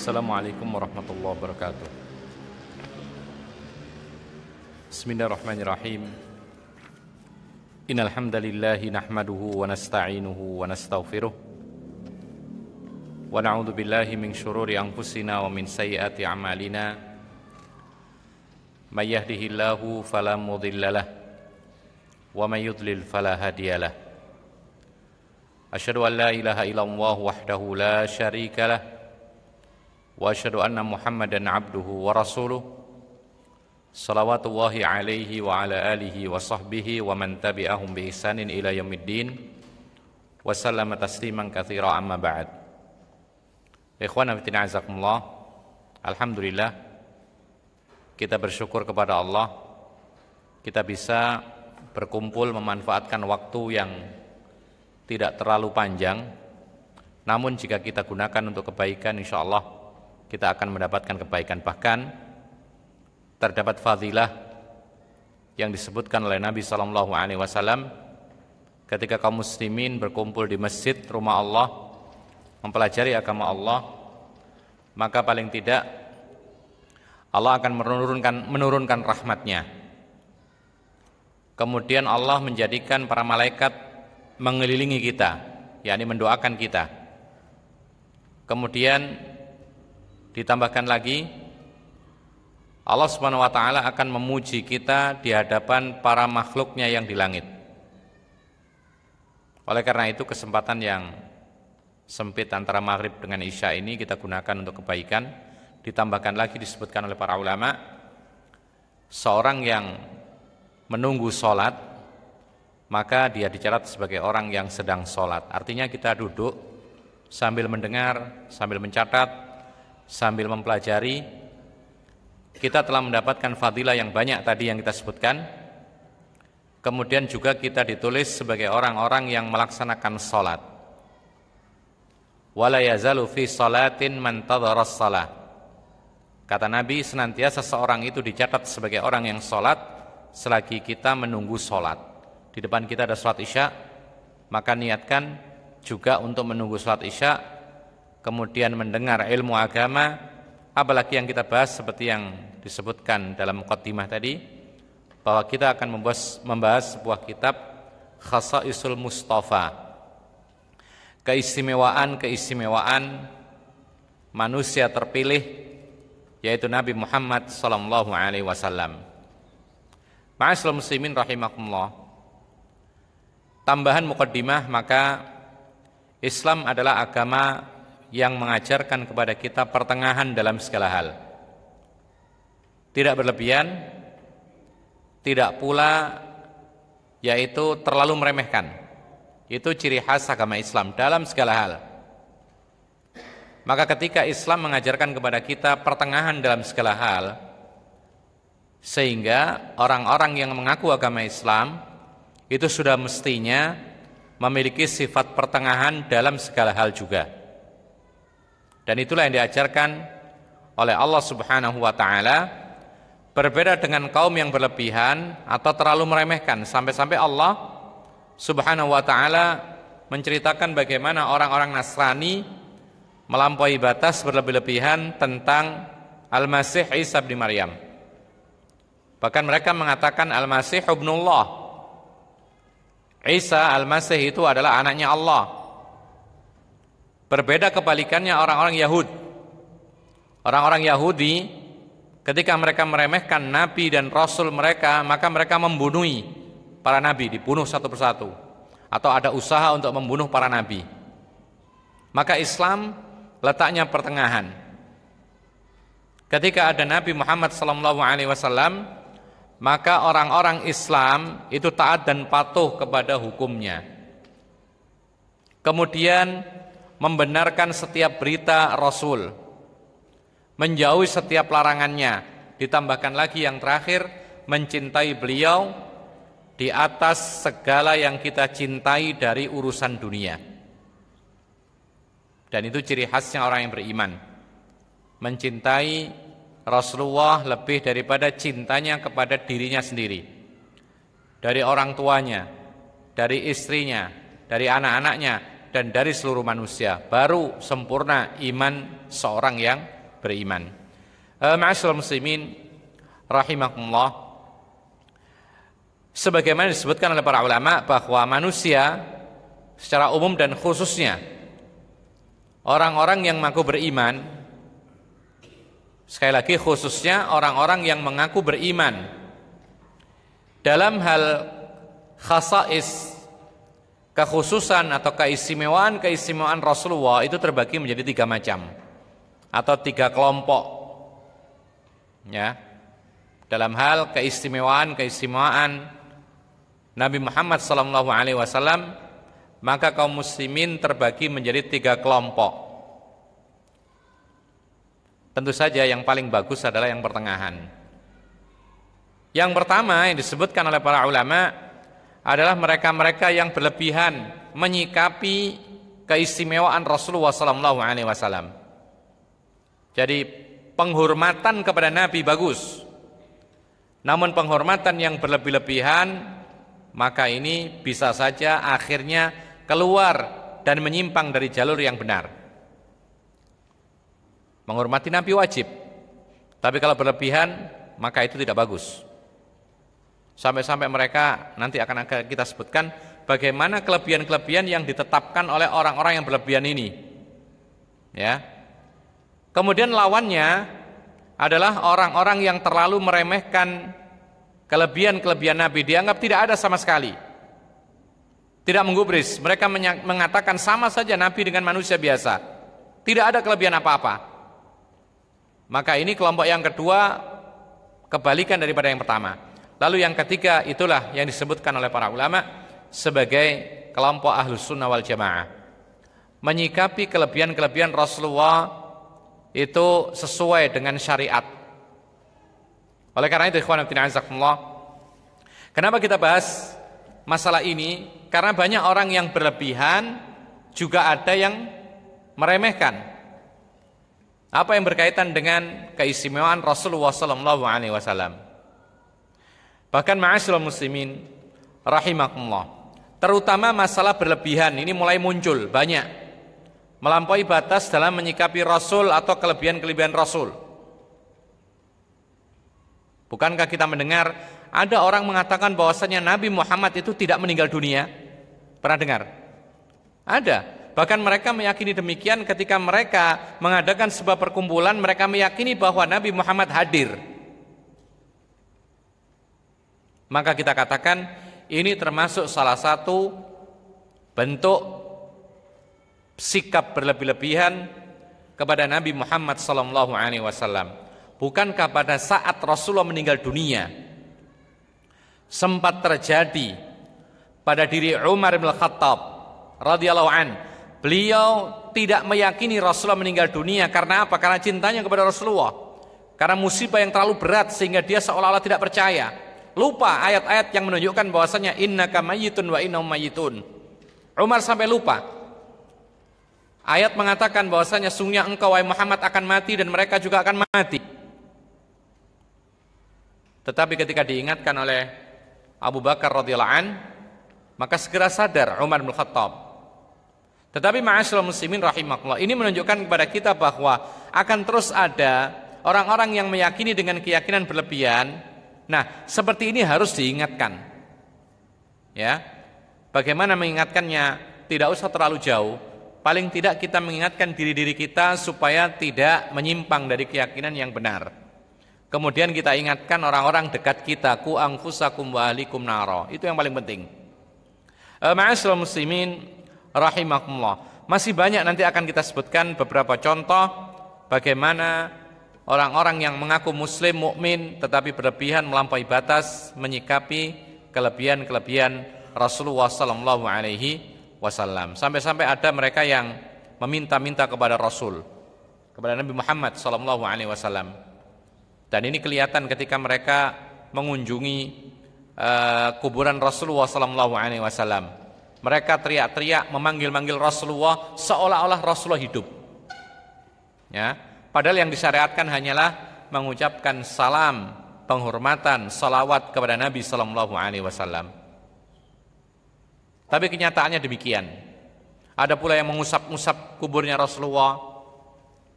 Assalamualaikum warahmatullahi wabarakatuh. Bismillahirrahmanirrahim. Innal hamdalillahi nahmaduhu wa nasta'inuhu wa nastaghfiruh. Wa na'udzu billahi min syururi anfusina wa min sayyiati a'malina. May yahdihillahu fala mudhillalah wa may yudlil fala hadiyalah. Asyhadu an la ilaha illallah wahdahu la syarikalah wa asyhadu anna Muhammadan abduhu wa rasuluh salawatullahi alaihi wa ala alihi wa sahbihi wa man tabi'ahum bi ihsanin ila yaumiddin wa sallama tasliman katsira amma ba'd. Ikhwan fillah azakumullah, alhamdulillah kita bersyukur kepada Allah kita bisa berkumpul memanfaatkan waktu yang tidak terlalu panjang, namun jika kita gunakan untuk kebaikan, insyaallah kita akan mendapatkan kebaikan. Bahkan terdapat fadilah yang disebutkan oleh Nabi SAW ketika kaum muslimin berkumpul di masjid rumah Allah mempelajari agama Allah, maka paling tidak Allah akan menurunkan rahmatnya. Kemudian Allah menjadikan para malaikat mengelilingi kita, yakni mendoakan kita. Kemudian ditambahkan lagi, Allah Subhanahu wa taala akan memuji kita di hadapan para makhluknya yang di langit. Oleh karena itu kesempatan yang sempit antara maghrib dengan isya ini kita gunakan untuk kebaikan. Ditambahkan lagi disebutkan oleh para ulama, seorang yang menunggu sholat maka dia dicatat sebagai orang yang sedang sholat. Artinya kita duduk sambil mendengar, sambil mencatat, sambil mempelajari, kita telah mendapatkan fadilah yang banyak tadi yang kita sebutkan. Kemudian juga kita ditulis sebagai orang-orang yang melaksanakan sholat. Wala yazalu fi sholatin man tadhara shalah. Kata Nabi, senantiasa seorang itu dicatat sebagai orang yang sholat selagi kita menunggu sholat. Di depan kita ada sholat isya, maka niatkan juga untuk menunggu sholat isya, kemudian mendengar ilmu agama, apalagi yang kita bahas seperti yang disebutkan dalam muqaddimah tadi, bahwa kita akan membahas sebuah kitab Khasaisul Mustafa, keistimewaan manusia terpilih, yaitu Nabi Muhammad sallallahu alaihi wasallam. Ma'asyiral muslimin rahimakumullah. Tambahan muqaddimah, maka Islam adalah agama yang mengajarkan kepada kita pertengahan dalam segala hal. Tidak berlebihan, tidak pula yaitu terlalu meremehkan. Itu ciri khas agama Islam dalam segala hal. Maka ketika Islam mengajarkan kepada kita pertengahan dalam segala hal, sehingga orang-orang yang mengaku agama Islam itu sudah mestinya memiliki sifat pertengahan dalam segala hal juga. Dan itulah yang diajarkan oleh Allah Subhanahu wa taala, berbeda dengan kaum yang berlebihan atau terlalu meremehkan, sampai-sampai Allah Subhanahu wa taala menceritakan bagaimana orang-orang Nasrani melampaui batas berlebih-lebihan tentang Al-Masih Isa bin Maryam. Bahkan mereka mengatakan Al-Masih ibnullah. Isa Al-Masih itu adalah anaknya Allah. Berbeda kebalikannya orang-orang Yahud. Orang-orang Yahudi ketika mereka meremehkan Nabi dan Rasul mereka, maka mereka membunuhi para Nabi, dibunuh satu persatu. Atau ada usaha untuk membunuh para Nabi. Maka Islam letaknya pertengahan. Ketika ada Nabi Muhammad SAW, maka orang-orang Islam itu taat dan patuh kepada hukumnya. Kemudian membenarkan setiap berita Rasul, menjauhi setiap larangannya, ditambahkan lagi yang terakhir, mencintai beliau di atas segala yang kita cintai dari urusan dunia. Dan itu ciri khasnya orang yang beriman, mencintai Rasulullah lebih daripada cintanya kepada dirinya sendiri, dari orang tuanya, dari istrinya, dari anak-anaknya, dan dari seluruh manusia. Baru sempurna iman seorang yang beriman. Ma'asyiral muslimin rahimakumullah, sebagaimana disebutkan oleh para ulama bahwa manusia secara umum dan khususnya orang-orang yang mengaku beriman, sekali lagi khususnya orang-orang yang mengaku beriman, dalam hal khasais, kekhususan atau keistimewaan Rasulullah itu terbagi menjadi 3 macam atau 3 kelompok, ya. Dalam hal keistimewaan Nabi Muhammad SAW, maka kaum muslimin terbagi menjadi 3 kelompok. Tentu saja yang paling bagus adalah yang pertengahan. Yang pertama yang disebutkan oleh para ulama adalah mereka-mereka yang berlebihan menyikapi keistimewaan Rasulullah SAW. Jadi penghormatan kepada Nabi bagus, namun penghormatan yang berlebih-lebihan, maka ini bisa saja akhirnya keluar dan menyimpang dari jalur yang benar. Menghormati Nabi wajib, tapi kalau berlebihan maka itu tidak bagus. Sampai-sampai mereka nanti akan kita sebutkan bagaimana kelebihan-kelebihan yang ditetapkan oleh orang-orang yang berlebihan ini, ya. Kemudian lawannya adalah orang-orang yang terlalu meremehkan kelebihan-kelebihan Nabi, dianggap tidak ada sama sekali, tidak menggubris. Mereka mengatakan sama saja Nabi dengan manusia biasa, tidak ada kelebihan apa-apa. Maka ini kelompok yang kedua, kebalikan daripada yang pertama. Lalu yang ketiga, itulah yang disebutkan oleh para ulama sebagai kelompok Ahlus Sunnah wal Jamaah, menyikapi kelebihan-kelebihan Rasulullah itu sesuai dengan syariat. Oleh karena itu, ikhwan fillah azakumullah, kenapa kita bahas masalah ini? Karena banyak orang yang berlebihan, juga ada yang meremehkan apa yang berkaitan dengan keistimewaan Rasulullah SAW. Bahkan ma'asyiral muslimin rahimakumullah, terutama masalah berlebihan ini mulai muncul banyak, melampaui batas dalam menyikapi Rasul atau kelebihan-kelebihan Rasul. Bukankah kita mendengar ada orang mengatakan bahwasanya Nabi Muhammad itu tidak meninggal dunia? Pernah dengar? Ada. Bahkan mereka meyakini demikian ketika mereka mengadakan sebuah perkumpulan, mereka meyakini bahwa Nabi Muhammad hadir. Maka kita katakan ini termasuk salah satu bentuk sikap berlebih-lebihan kepada Nabi Muhammad SAW. Bukankah pada saat Rasulullah meninggal dunia sempat terjadi pada diri Umar bin Khattab radhiyallahu an, beliau tidak meyakini Rasulullah meninggal dunia karena apa? Karena cintanya kepada Rasulullah, karena musibah yang terlalu berat sehingga dia seolah-olah tidak percaya, lupa ayat-ayat yang menunjukkan bahwasanya innaka mayyitun wa innahum mayyitun. Umar sampai lupa ayat mengatakan bahwasanya sungguhnya engkau wahai Muhammad akan mati dan mereka juga akan mati. Tetapi ketika diingatkan oleh Abu Bakar radhiyallahu an, maka segera sadar Umar bin Khattab. Tetapi ma'asyiral muslimin rahimakumullah, ini menunjukkan kepada kita bahwa akan terus ada orang-orang yang meyakini dengan keyakinan berlebihan. Nah, seperti ini harus diingatkan. Ya. Bagaimana mengingatkannya? Tidak usah terlalu jauh. Paling tidak kita mengingatkan diri-diri kita supaya tidak menyimpang dari keyakinan yang benar. Kemudian kita ingatkan orang-orang dekat kita, ku anfusakum wa ahlikum naro. Itu yang paling penting. Ma'asyiral muslimin rahimakumullah. Masih banyak nanti akan kita sebutkan beberapa contoh bagaimana orang-orang yang mengaku muslim, mukmin tetapi berlebihan melampaui batas menyikapi kelebihan-kelebihan Rasulullah sallallahu alaihi wasallam. Sampai-sampai ada mereka yang meminta-minta kepada Rasul, kepada Nabi Muhammad sallallahu alaihi wasallam. Dan ini kelihatan ketika mereka mengunjungi kuburan Rasulullah sallallahu alaihi wasallam. Mereka teriak-teriak memanggil-manggil Rasulullah seolah-olah Rasulullah hidup. Ya, padahal yang disyariatkan hanyalah mengucapkan salam, penghormatan, salawat kepada Nabi sallallahu alaihi wasallam. Tapi kenyataannya demikian. ada pula yang mengusap-usap kuburnya Rasulullah,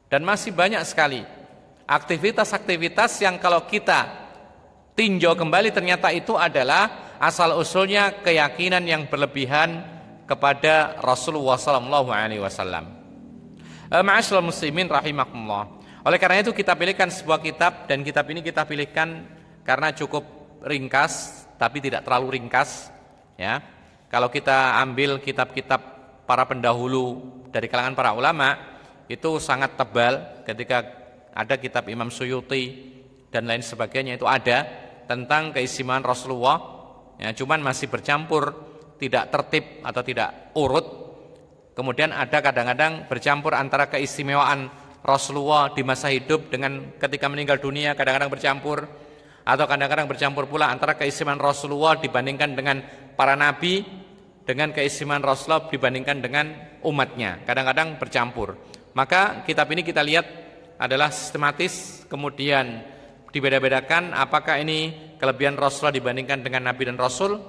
dan masih banyak sekali aktivitas-aktivitas yang kalau kita tinjau kembali ternyata itu adalah asal usulnya keyakinan yang berlebihan kepada Rasulullah sallallahu alaihi wasallam. Ma'asyiral muslimin rahimakumullah. Oleh karena itu kita pilihkan sebuah kitab, dan kitab ini kita pilihkan karena cukup ringkas tapi tidak terlalu ringkas, ya. Kalau kita ambil kitab-kitab para pendahulu dari kalangan para ulama itu sangat tebal. Ketika ada kitab Imam Suyuti dan lain sebagainya itu ada tentang keistimewaan Rasulullah, ya, cuman masih bercampur, tidak tertib atau tidak urut. Kemudian ada kadang-kadang bercampur antara keistimewaan Rasulullah di masa hidup dengan ketika meninggal dunia, kadang-kadang bercampur, atau kadang-kadang bercampur pula antara keistimewaan Rasulullah dibandingkan dengan para nabi dengan keistimewaan Rasulullah dibandingkan dengan umatnya, kadang-kadang bercampur. Maka kitab ini kita lihat adalah sistematis, kemudian dibeda-bedakan apakah ini kelebihan Rasulullah dibandingkan dengan Nabi dan Rasul,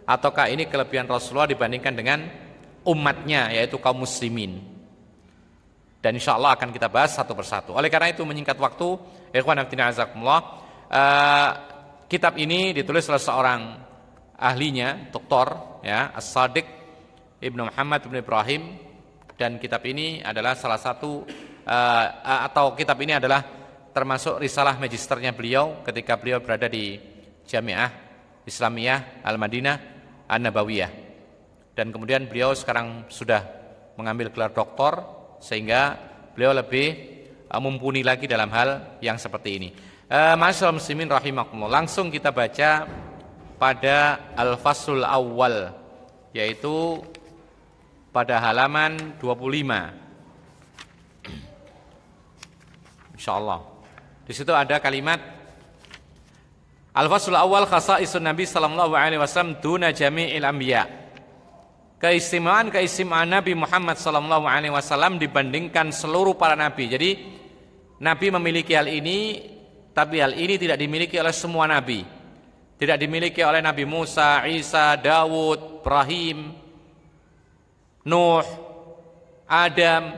ataukah ini kelebihan Rasulullah dibandingkan dengan umatnya, yaitu kaum muslimin. Dan insya Allah akan kita bahas satu persatu. Oleh karena itu menyingkat waktu, ikhwan fillah azakumullah, kitab ini ditulis oleh seorang ahlinya, doktor, ya, As-Sadiq Ibnu Muhammad Ibnu Ibrahim, dan kitab ini adalah salah satu atau kitab ini adalah termasuk risalah magisternya beliau ketika beliau berada di Jami'ah Islamiyah Al-Madinah An-Nabawiyah, dan kemudian beliau sekarang sudah mengambil gelar doktor sehingga beliau lebih mumpuni lagi dalam hal yang seperti ini. Ma'asyiral muslimin rahimakumullah, langsung kita baca pada Al-Faslul Awwal, yaitu pada halaman 25. Insyaallah. Di situ ada kalimat Al-Faslul Awwal khasa'isun Nabi sallallahu alaihi wasallam duna jami'il anbiya. Keistimewaan Nabi Muhammad sallallahu alaihi wasallam dibandingkan seluruh para nabi. Jadi nabi memiliki hal ini, tapi hal ini tidak dimiliki oleh semua nabi. Tidak dimiliki oleh Nabi Musa, Isa, Dawud, Ibrahim, Nuh, Adam,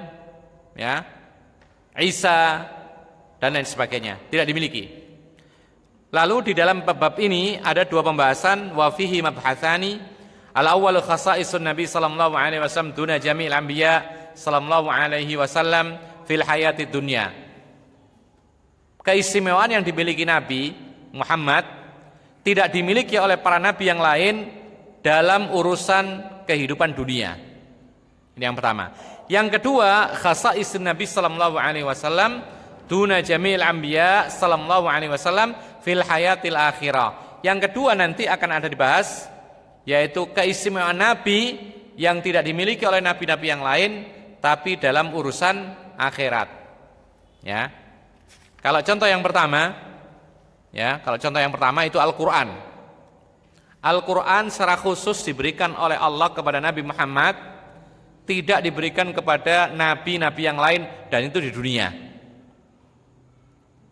ya, Isa, dan lain sebagainya. Tidak dimiliki. Lalu di dalam bab ini ada dua pembahasan, wa fihi mabhatsani. Al-awwal khasa'isun Nabi sallallahu alaihi wasallam duna jami'il anbiya sallallahu alaihi wasallam fil hayati dunya. Keistimewaan yang dimiliki Nabi Muhammad tidak dimiliki oleh para nabi yang lain dalam urusan kehidupan dunia. Ini yang pertama. Yang kedua, khasa'isun Nabi sallallahu alaihi wasallam duna jami'il anbiya sallallahu alaihi wasallam fil hayatil akhirah. Yang kedua nanti akan ada dibahas, yaitu keistimewaan nabi yang tidak dimiliki oleh nabi-nabi yang lain tapi dalam urusan akhirat. Ya. Kalau contoh yang pertama, itu Al-Quran. Al-Quran secara khusus diberikan oleh Allah kepada Nabi Muhammad, tidak diberikan kepada nabi-nabi yang lain, dan itu di dunia.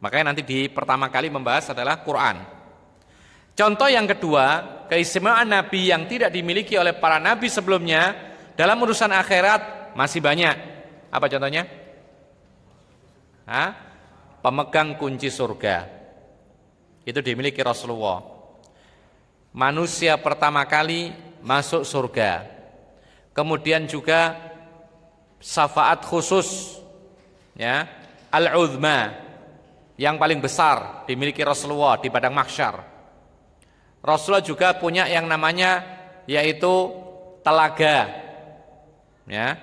Makanya nanti di pertama kali membahas adalah Quran. Contoh yang kedua, keistimewaan nabi yang tidak dimiliki oleh para nabi sebelumnya dalam urusan akhirat masih banyak. Apa contohnya? Pemegang kunci surga. Itu dimiliki Rasulullah. Manusia pertama kali masuk surga. Kemudian juga syafaat khusus, ya, al-uzma, yang paling besar dimiliki Rasulullah di padang mahsyar. Rasulullah juga punya yang namanya yaitu telaga, ya,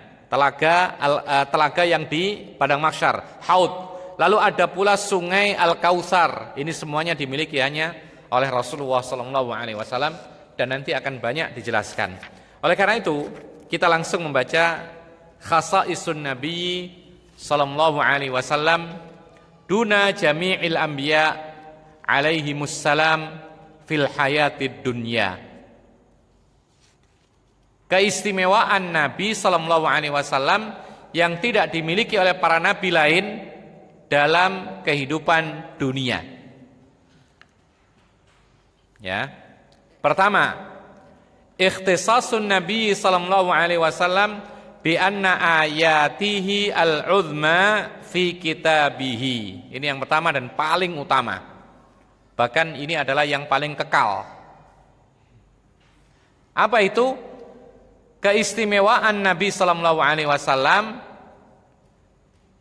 telaga yang di padang mahsyar, haud. Lalu ada pula sungai Al-Kautsar. Ini semuanya dimiliki hanya oleh Rasulullah SAW, dan nanti akan banyak dijelaskan. Oleh karena itu kita langsung membaca khasa'isun Nabi SAW duna jami'il anbiya alaihimussalam fil hayatid dunya. Keistimewaan Nabi SAW yang tidak dimiliki oleh para nabi lain dalam kehidupan dunia. Ya. Pertama, ikhtisasun Nabi sallallahu alaihi wasallam bi anna ayatihi al-uzma fi kitabihi. Ini yang pertama dan paling utama. Bahkan ini adalah yang paling kekal. Apa itu? Keistimewaan Nabi sallallahu alaihi wasallam,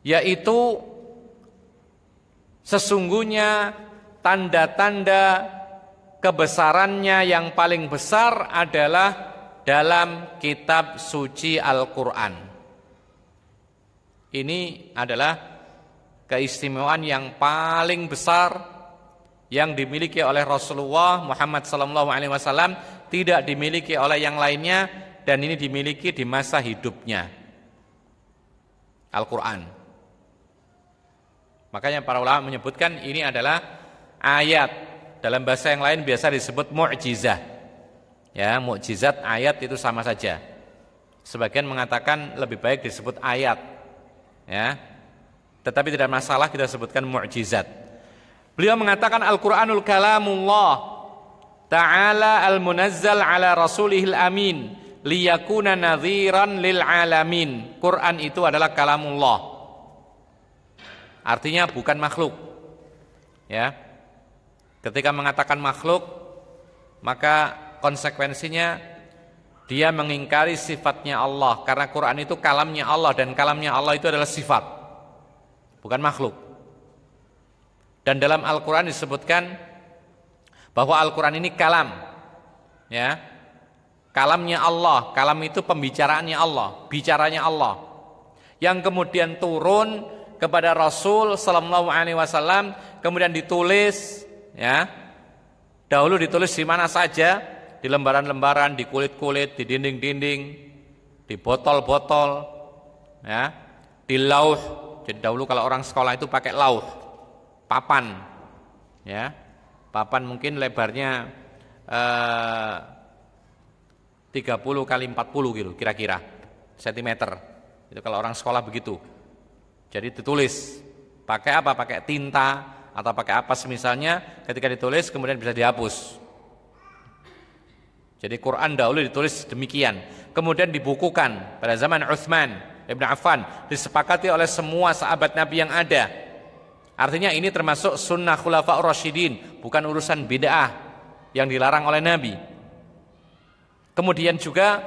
yaitu sesungguhnya tanda-tanda kebesarannya yang paling besar adalah dalam kitab suci Al-Quran. Ini adalah keistimewaan yang paling besar yang dimiliki oleh Rasulullah Muhammad SAW, tidak dimiliki oleh yang lainnya, dan ini dimiliki di masa hidupnya, Al-Quran. Makanya para ulama menyebutkan ini adalah ayat. Dalam bahasa yang lain biasa disebut mu'jizah. Ya, mukjizat, ayat itu sama saja. Sebagian mengatakan lebih baik disebut ayat. Ya. Tetapi tidak masalah kita sebutkan mukjizat. Beliau mengatakan Al-Qur'anul kalamullah ta'ala al-munazzal ala rasulihil amin liyakuna nadhiran lil alamin. Quran itu adalah kalamullah. Artinya bukan makhluk. Ya. Ketika mengatakan makhluk, maka konsekuensinya dia mengingkari sifatnya Allah, karena Quran itu kalamnya Allah, dan kalamnya Allah itu adalah sifat, bukan makhluk. Dan dalam Al-Quran disebutkan bahwa Al-Quran ini kalam, ya, kalamnya Allah. Kalam itu pembicaraannya Allah, bicaranya Allah, yang kemudian turun kepada Rasul Sallallahu Alaihi Wasallam, kemudian ditulis, ya, dahulu ditulis di mana saja, di lembaran-lembaran, di kulit-kulit, di dinding-dinding, di botol-botol, ya, di lauh. Jadi dahulu kalau orang sekolah itu pakai lauh, papan, ya, papan mungkin lebarnya 30 kali 40 gitu kira-kira sentimeter. Itu kalau orang sekolah begitu. Jadi ditulis pakai apa? Pakai tinta atau pakai apa semisalnya, ketika ditulis kemudian bisa dihapus. Jadi Quran dahulu ditulis demikian, kemudian dibukukan pada zaman Utsman Ibn Affan, disepakati oleh semua sahabat Nabi yang ada. Artinya ini termasuk sunnah khulafaur rasyidin, bukan urusan bid'ah yang dilarang oleh Nabi. Kemudian juga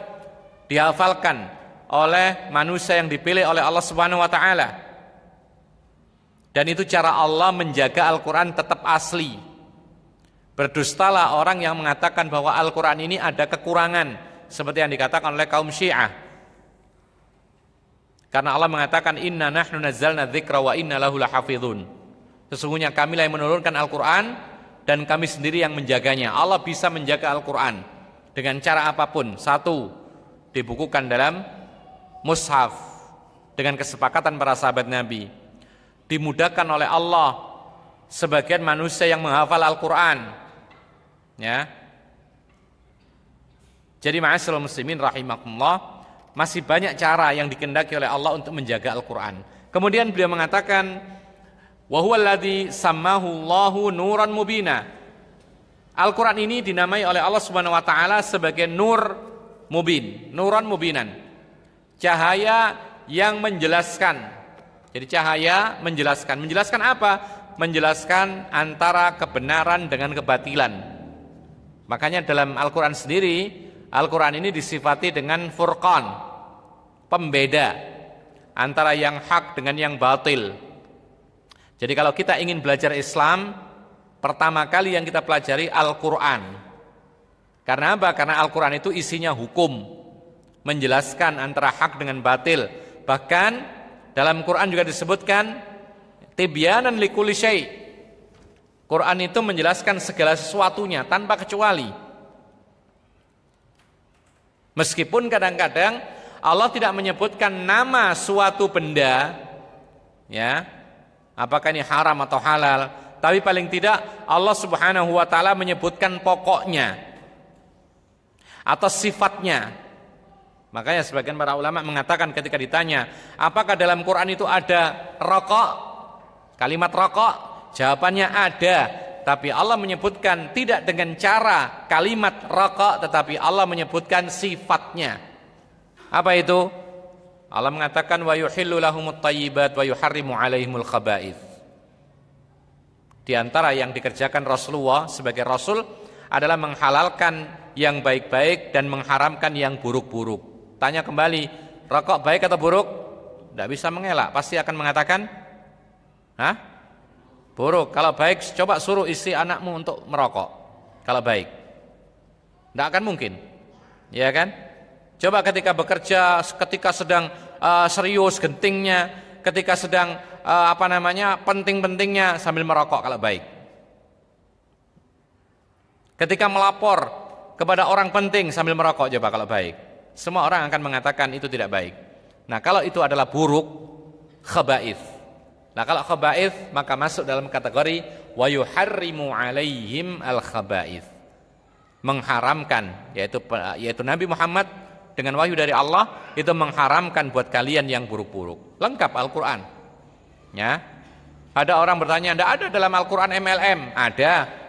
dihafalkan oleh manusia yang dipilih oleh Allah Subhanahu wa taala. Dan itu cara Allah menjaga Al-Quran tetap asli. Berdustalah orang yang mengatakan bahwa Al-Quran ini ada kekurangan, seperti yang dikatakan oleh kaum Syiah. Karena Allah mengatakan inna nahnu nazzalna dzikra wa inna lahu lahafizun. Sesungguhnya kamilah yang menurunkan Al-Quran dan kami sendiri yang menjaganya. Allah bisa menjaga Al-Quran dengan cara apapun. Satu, dibukukan dalam mushaf dengan kesepakatan para sahabat Nabi. Dimudahkan oleh Allah sebagian manusia yang menghafal Al-Quran, ya. Jadi ma'asyiral muslimin rahimakumullah, masih banyak cara yang dikehendaki oleh Allah untuk menjaga Al-Quran. Kemudian beliau mengatakan wa huwa alladzi sammahu Allahu nuran mubina. Al-Quran ini dinamai oleh Allah Subhanahu wa taala sebagai nur mubin, nuran mubinan, cahaya yang menjelaskan. Jadi cahaya menjelaskan. Menjelaskan apa? Menjelaskan antara kebenaran dengan kebatilan. Makanya dalam Al-Quran sendiri, Al-Quran ini disifati dengan furqan, pembeda antara yang hak dengan yang batil. Jadi kalau kita ingin belajar Islam, pertama kali yang kita pelajari Al-Quran. Karena apa? Karena Al-Quran itu isinya hukum, menjelaskan antara hak dengan batil. Bahkan dalam Quran juga disebutkan tibyanan likulli syai'. Quran itu menjelaskan segala sesuatunya tanpa kecuali. Meskipun kadang-kadang Allah tidak menyebutkan nama suatu benda, ya, apakah ini haram atau halal, tapi paling tidak Allah Subhanahu wa taala menyebutkan pokoknya atau sifatnya. Makanya sebagian para ulama mengatakan ketika ditanya, apakah dalam Quran itu ada rokok? Kalimat rokok? Jawabannya ada. Tapi Allah menyebutkan tidak dengan cara kalimat rokok, tetapi Allah menyebutkan sifatnya. Apa itu? Allah mengatakan wa yuhillu lahumut thayyibat wa yuharrimu 'alaihimul khaba'ith. Di antara yang dikerjakan Rasulullah sebagai Rasul adalah menghalalkan yang baik-baik dan mengharamkan yang buruk-buruk. Tanya kembali, rokok baik atau buruk? Tidak bisa mengelak, pasti akan mengatakan buruk. Kalau baik, coba suruh istri anakmu untuk merokok. Kalau baik, tidak akan mungkin, ya kan? Coba ketika bekerja, ketika sedang serius gentingnya, ketika sedang penting-pentingnya sambil merokok kalau baik. Ketika melapor kepada orang penting sambil merokok, coba kalau baik. Semua orang akan mengatakan itu tidak baik. Nah, kalau itu adalah buruk, khaba'ith. Nah, kalau khaba'ith maka masuk dalam kategori wa yuharrimu 'alaihim al-khaba'ith. Mengharamkan, yaitu Nabi Muhammad dengan wahyu dari Allah itu mengharamkan buat kalian yang buruk-buruk. Lengkap Al-Qur'an. Ya. Ada orang bertanya, "Enggak ada dalam Al-Qur'an MLM?" Ada.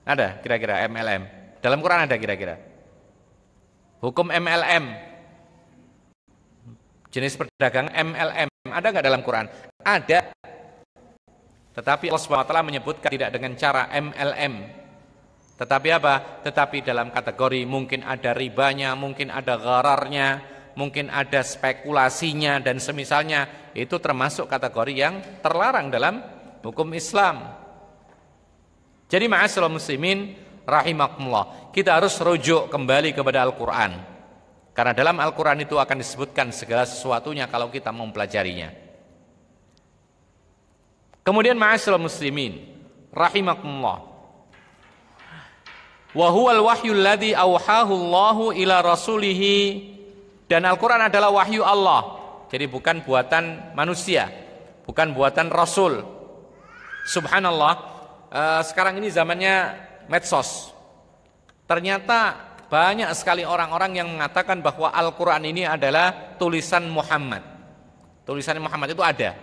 Ada kira-kira MLM. Dalam Quran ada kira-kira. Hukum MLM. Jenis perdagangan MLM ada enggak dalam Quran? Ada. Tetapi Allah SWT menyebutkan tidak dengan cara MLM. Tetapi apa? Tetapi dalam kategori mungkin ada ribanya, mungkin ada ghararnya, mungkin ada spekulasinya dan semisalnya. Itu termasuk kategori yang terlarang dalam hukum Islam. Jadi ma'asyiral muslimin rahimakumullah, kita harus rujuk kembali kepada Al-Qur'an. Karena dalam Al-Qur'an itu akan disebutkan segala sesuatunya kalau kita mau mempelajarinya. Kemudian ma'asyiral muslimin rahimakumullah, wa huwal wahyul ladzi auhahu Allahu ila rasulih, dan Al-Qur'an adalah wahyu Allah. Jadi bukan buatan manusia, bukan buatan Rasul. Subhanallah. Sekarang ini zamannya medsos. Ternyata banyak sekali orang-orang yang mengatakan bahwa Al-Quran ini adalah tulisan Muhammad. Tulisan Muhammad itu ada,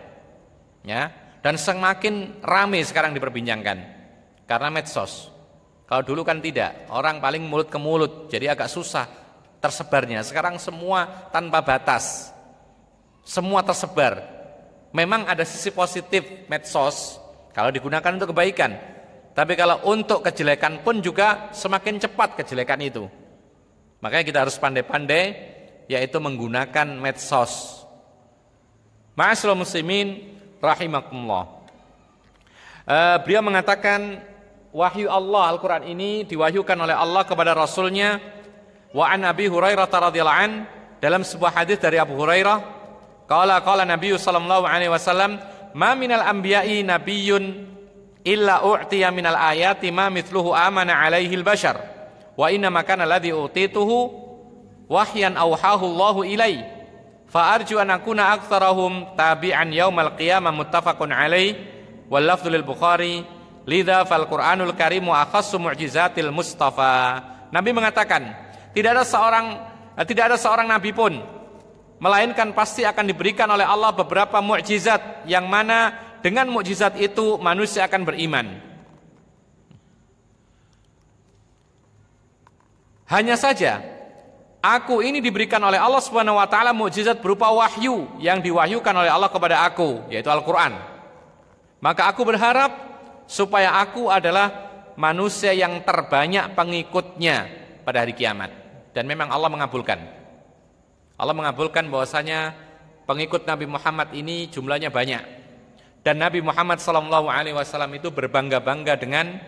ya. Dan semakin ramai sekarang diperbincangkan karena medsos. Kalau dulu kan tidak, orang paling mulut ke mulut, jadi agak susah tersebarnya. Sekarang semua tanpa batas, semua tersebar. Memang ada sisi positif medsos kalau digunakan untuk kebaikan, tapi kalau untuk kejelekan pun juga semakin cepat kejelekan itu. Makanya kita harus pandai-pandai, yaitu menggunakan medsos. Ma'asyiral muslimin rahimakumullah. Beliau mengatakan wahyu Allah, Al-Quran ini diwahyukan oleh Allah kepada Rasulnya. Wa an Abi Hurairah radhiyallahu an, dalam sebuah hadis dari Abu Hurairah, qala Nabi sallallahu alaihi wasallam, ma minal anbiya'i nabiyyun illa u'tiya minal ayati ma mithluhu amana alaihi al-bashar wa inna makana alladhi utituhu wahyan awhahu Allahu ilai fa arju an akuna aktsarahum tabi'an yaumal qiyamah muttafaqun alaih wal lafdhu lil Bukhari lidza fal Qur'anul Karim wa akhassu mu'jizatil Mustafa. Nabi mengatakan tidak ada seorang nabi pun melainkan pasti akan diberikan oleh Allah beberapa mukjizat yang mana dengan mukjizat itu manusia akan beriman. Hanya saja aku ini diberikan oleh Allah Subhanahu wa taala mukjizat berupa wahyu yang diwahyukan oleh Allah kepada aku, yaitu Al-Qur'an. Maka aku berharap supaya aku adalah manusia yang terbanyak pengikutnya pada hari kiamat. Dan memang Allah mengabulkan. Allah mengabulkan bahwasanya pengikut Nabi Muhammad ini jumlahnya banyak. Dan Nabi Muhammad SAW itu berbangga-bangga dengan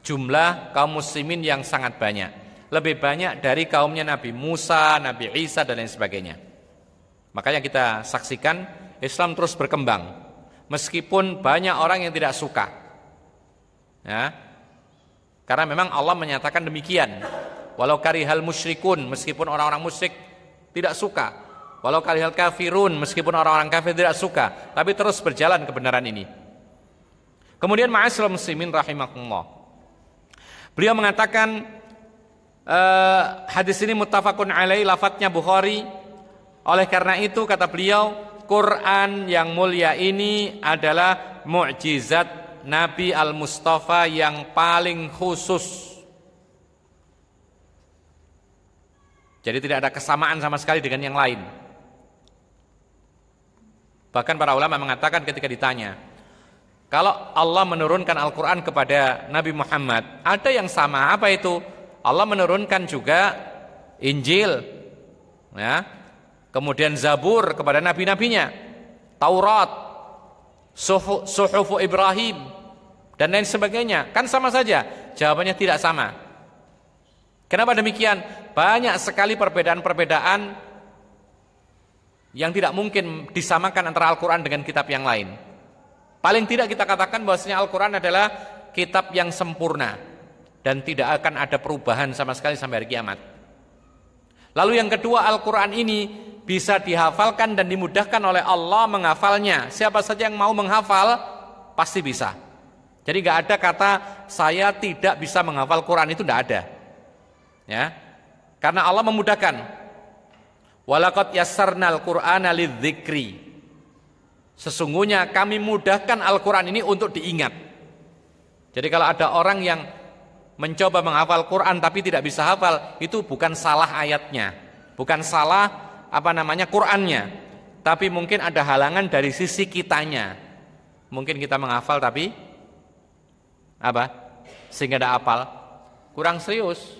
jumlah kaum muslimin yang sangat banyak. Lebih banyak dari kaumnya Nabi Musa, Nabi Isa dan lain sebagainya. Makanya kita saksikan Islam terus berkembang. Meskipun banyak orang yang tidak suka. Ya. Karena memang Allah menyatakan demikian. Walau karihal musyrikun, meskipun orang-orang musyrik tidak suka, walau karihal kafirun, meskipun orang-orang kafir tidak suka, tapi terus berjalan kebenaran ini. Kemudian ma'asyiral muslimin rahimakumullah, beliau mengatakan hadis ini muttafaqun alaih, lafadznya Bukhari. Oleh karena itu kata beliau, Quran yang mulia ini adalah mukjizat Nabi Al-Mustafa yang paling khusus. Jadi tidak ada kesamaan sama sekali dengan yang lain. Bahkan para ulama mengatakan ketika ditanya, kalau Allah menurunkan Al-Quran kepada Nabi Muhammad, ada yang sama, apa itu? Allah menurunkan juga Injil, ya, kemudian Zabur kepada nabi-nabinya, Taurat, Suhufu Ibrahim, dan lain sebagainya. Kan sama saja? Jawabannya tidak sama. Kenapa demikian? Banyak sekali perbedaan-perbedaan yang tidak mungkin disamakan antara Al-Quran dengan kitab yang lain. Paling tidak kita katakan bahwasanya Al-Quran adalah kitab yang sempurna dan tidak akan ada perubahan sama sekali sampai hari kiamat. Lalu yang kedua, Al-Quran ini bisa dihafalkan dan dimudahkan oleh Allah menghafalnya. Siapa saja yang mau menghafal pasti bisa. Jadi nggak ada kata saya tidak bisa menghafal Quran, itu tidak ada. Ya, karena Allah memudahkan. Walaqad yassarnal Qur'ana lidzikri. Sesungguhnya kami mudahkan Al-Quran ini untuk diingat. Jadi kalau ada orang yang mencoba menghafal Quran tapi tidak bisa hafal, itu bukan salah ayatnya, bukan salah Qurannya, tapi mungkin ada halangan dari sisi kitanya. Mungkin kita menghafal tapi sehingga tidak hafal, kurang serius,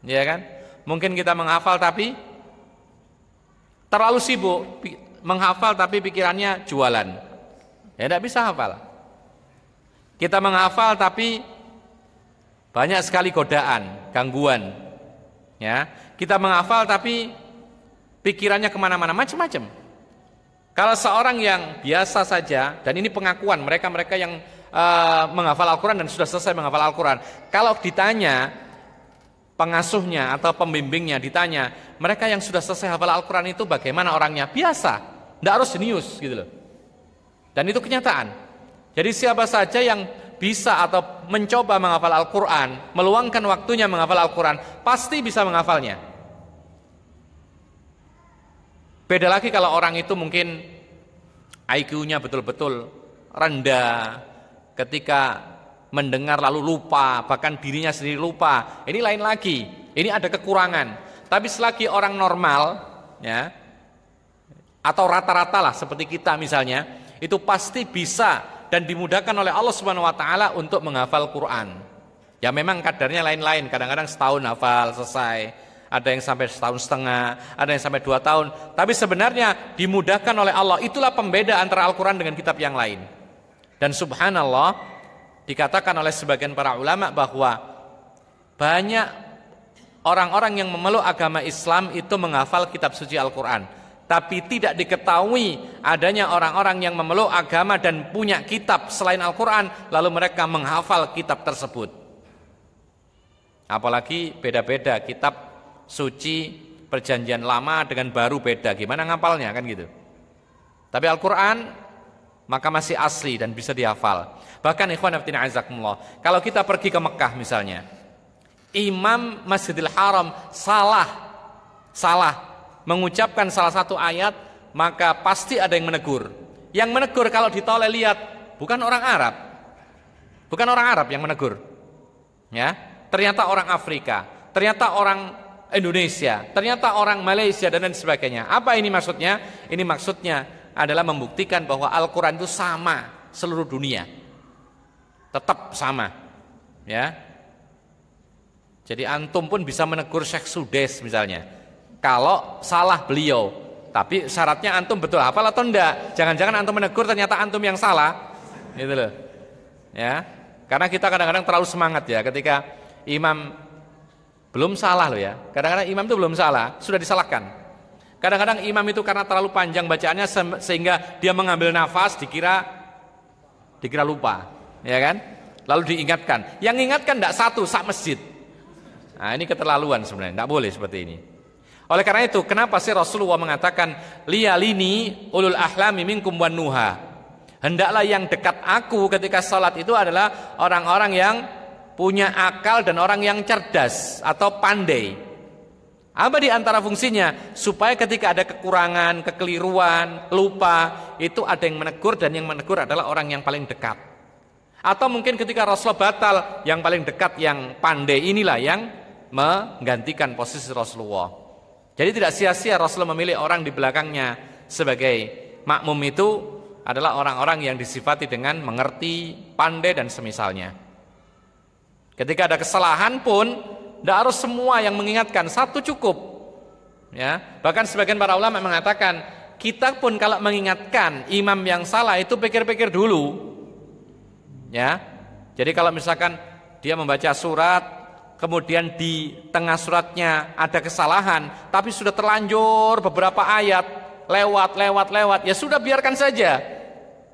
ya kan? Mungkin kita menghafal tapi terlalu sibuk menghafal tapi pikirannya jualan, ya tidak bisa hafal. Kita menghafal tapi banyak sekali godaan, gangguan, ya. Kita menghafal tapi pikirannya kemana-mana, macam-macam. Kalau seorang yang biasa saja, dan ini pengakuan mereka-mereka yang menghafal Al-Quran dan sudah selesai menghafal Al-Quran, kalau ditanya pengasuhnya atau pembimbingnya, ditanya mereka yang sudah selesai hafal Al-Quran itu bagaimana orangnya, biasa, tidak harus jenius gitu loh. Dan itu kenyataan. Jadi siapa saja yang bisa atau mencoba menghafal Al-Quran, meluangkan waktunya menghafal Al-Quran, pasti bisa menghafalnya. Beda lagi kalau orang itu mungkin IQ-nya betul-betul rendah, ketika mendengar lalu lupa, bahkan dirinya sendiri lupa. Ini lain lagi, ini ada kekurangan. Tapi selagi orang normal, ya, atau rata-rata lah seperti kita misalnya, itu pasti bisa dan dimudahkan oleh Allah Subhanahu wa taala untuk menghafal Quran. Ya memang kadarnya lain-lain, kadang-kadang setahun hafal selesai, ada yang sampai setahun setengah, ada yang sampai 2 tahun. Tapi sebenarnya dimudahkan oleh Allah. Itulah pembeda antara Al-Quran dengan kitab yang lain. Dan subhanallah, dikatakan oleh sebagian para ulama bahwa banyak orang-orang yang memeluk agama Islam itu menghafal kitab suci Al-Quran, tapi tidak diketahui adanya orang-orang yang memeluk agama dan punya kitab selain Al-Quran, lalu mereka menghafal kitab tersebut. Apalagi beda-beda kitab suci perjanjian lama dengan baru beda, gimana ngapalnya kan gitu. Tapi Al-Quran maka masih asli dan bisa dihafal. Bahkan ikhwan fillah azakumullah, kalau kita pergi ke Mekah misalnya, imam Masjidil Haram salah mengucapkan salah satu ayat, maka pasti ada yang menegur. Yang menegur kalau ditoleh lihat bukan orang Arab, yang menegur, ya, ternyata orang Afrika, ternyata orang Indonesia, ternyata orang Malaysia dan lain sebagainya. Apa ini maksudnya? Ini maksudnya adalah membuktikan bahwa Al-Quran itu sama seluruh dunia, tetap sama, ya. Jadi antum pun bisa menegur Syekh Sudes misalnya, kalau salah beliau, tapi syaratnya antum betul hafal atau enggak. Jangan-jangan antum menegur ternyata antum yang salah, gitu loh, ya. Karena kita kadang-kadang terlalu semangat ya, ketika imam belum salah loh ya. Kadang-kadang imam itu belum salah, sudah disalahkan. Kadang-kadang imam itu karena terlalu panjang bacaannya sehingga dia mengambil nafas dikira lupa, ya kan? Lalu diingatkan. Yang ingatkan tidak satu, sak masjid. Nah, ini keterlaluan sebenarnya, tidak boleh seperti ini. Oleh karena itu, kenapa sih Rasulullah mengatakan liyalini ulul ahlami minkum wan nuha? Hendaklah yang dekat aku ketika salat itu adalah orang-orang yang punya akal dan orang yang cerdas atau pandai. Apa di antara fungsinya? Supaya ketika ada kekurangan, kekeliruan, lupa, itu ada yang menegur, dan yang menegur adalah orang yang paling dekat. Atau mungkin ketika Rasulullah batal, yang paling dekat, yang pandai inilah yang menggantikan posisi Rasulullah. Jadi tidak sia-sia Rasulullah memilih orang di belakangnya sebagai makmum itu adalah orang-orang yang disifati dengan mengerti, pandai dan semisalnya. Ketika ada kesalahan pun tidak harus semua yang mengingatkan, satu cukup. Ya, bahkan sebagian para ulama mengatakan kita pun kalau mengingatkan imam yang salah itu pikir-pikir dulu. Ya, jadi kalau misalkan dia membaca surat, kemudian di tengah suratnya ada kesalahan, tapi sudah terlanjur beberapa ayat lewat, ya sudah biarkan saja.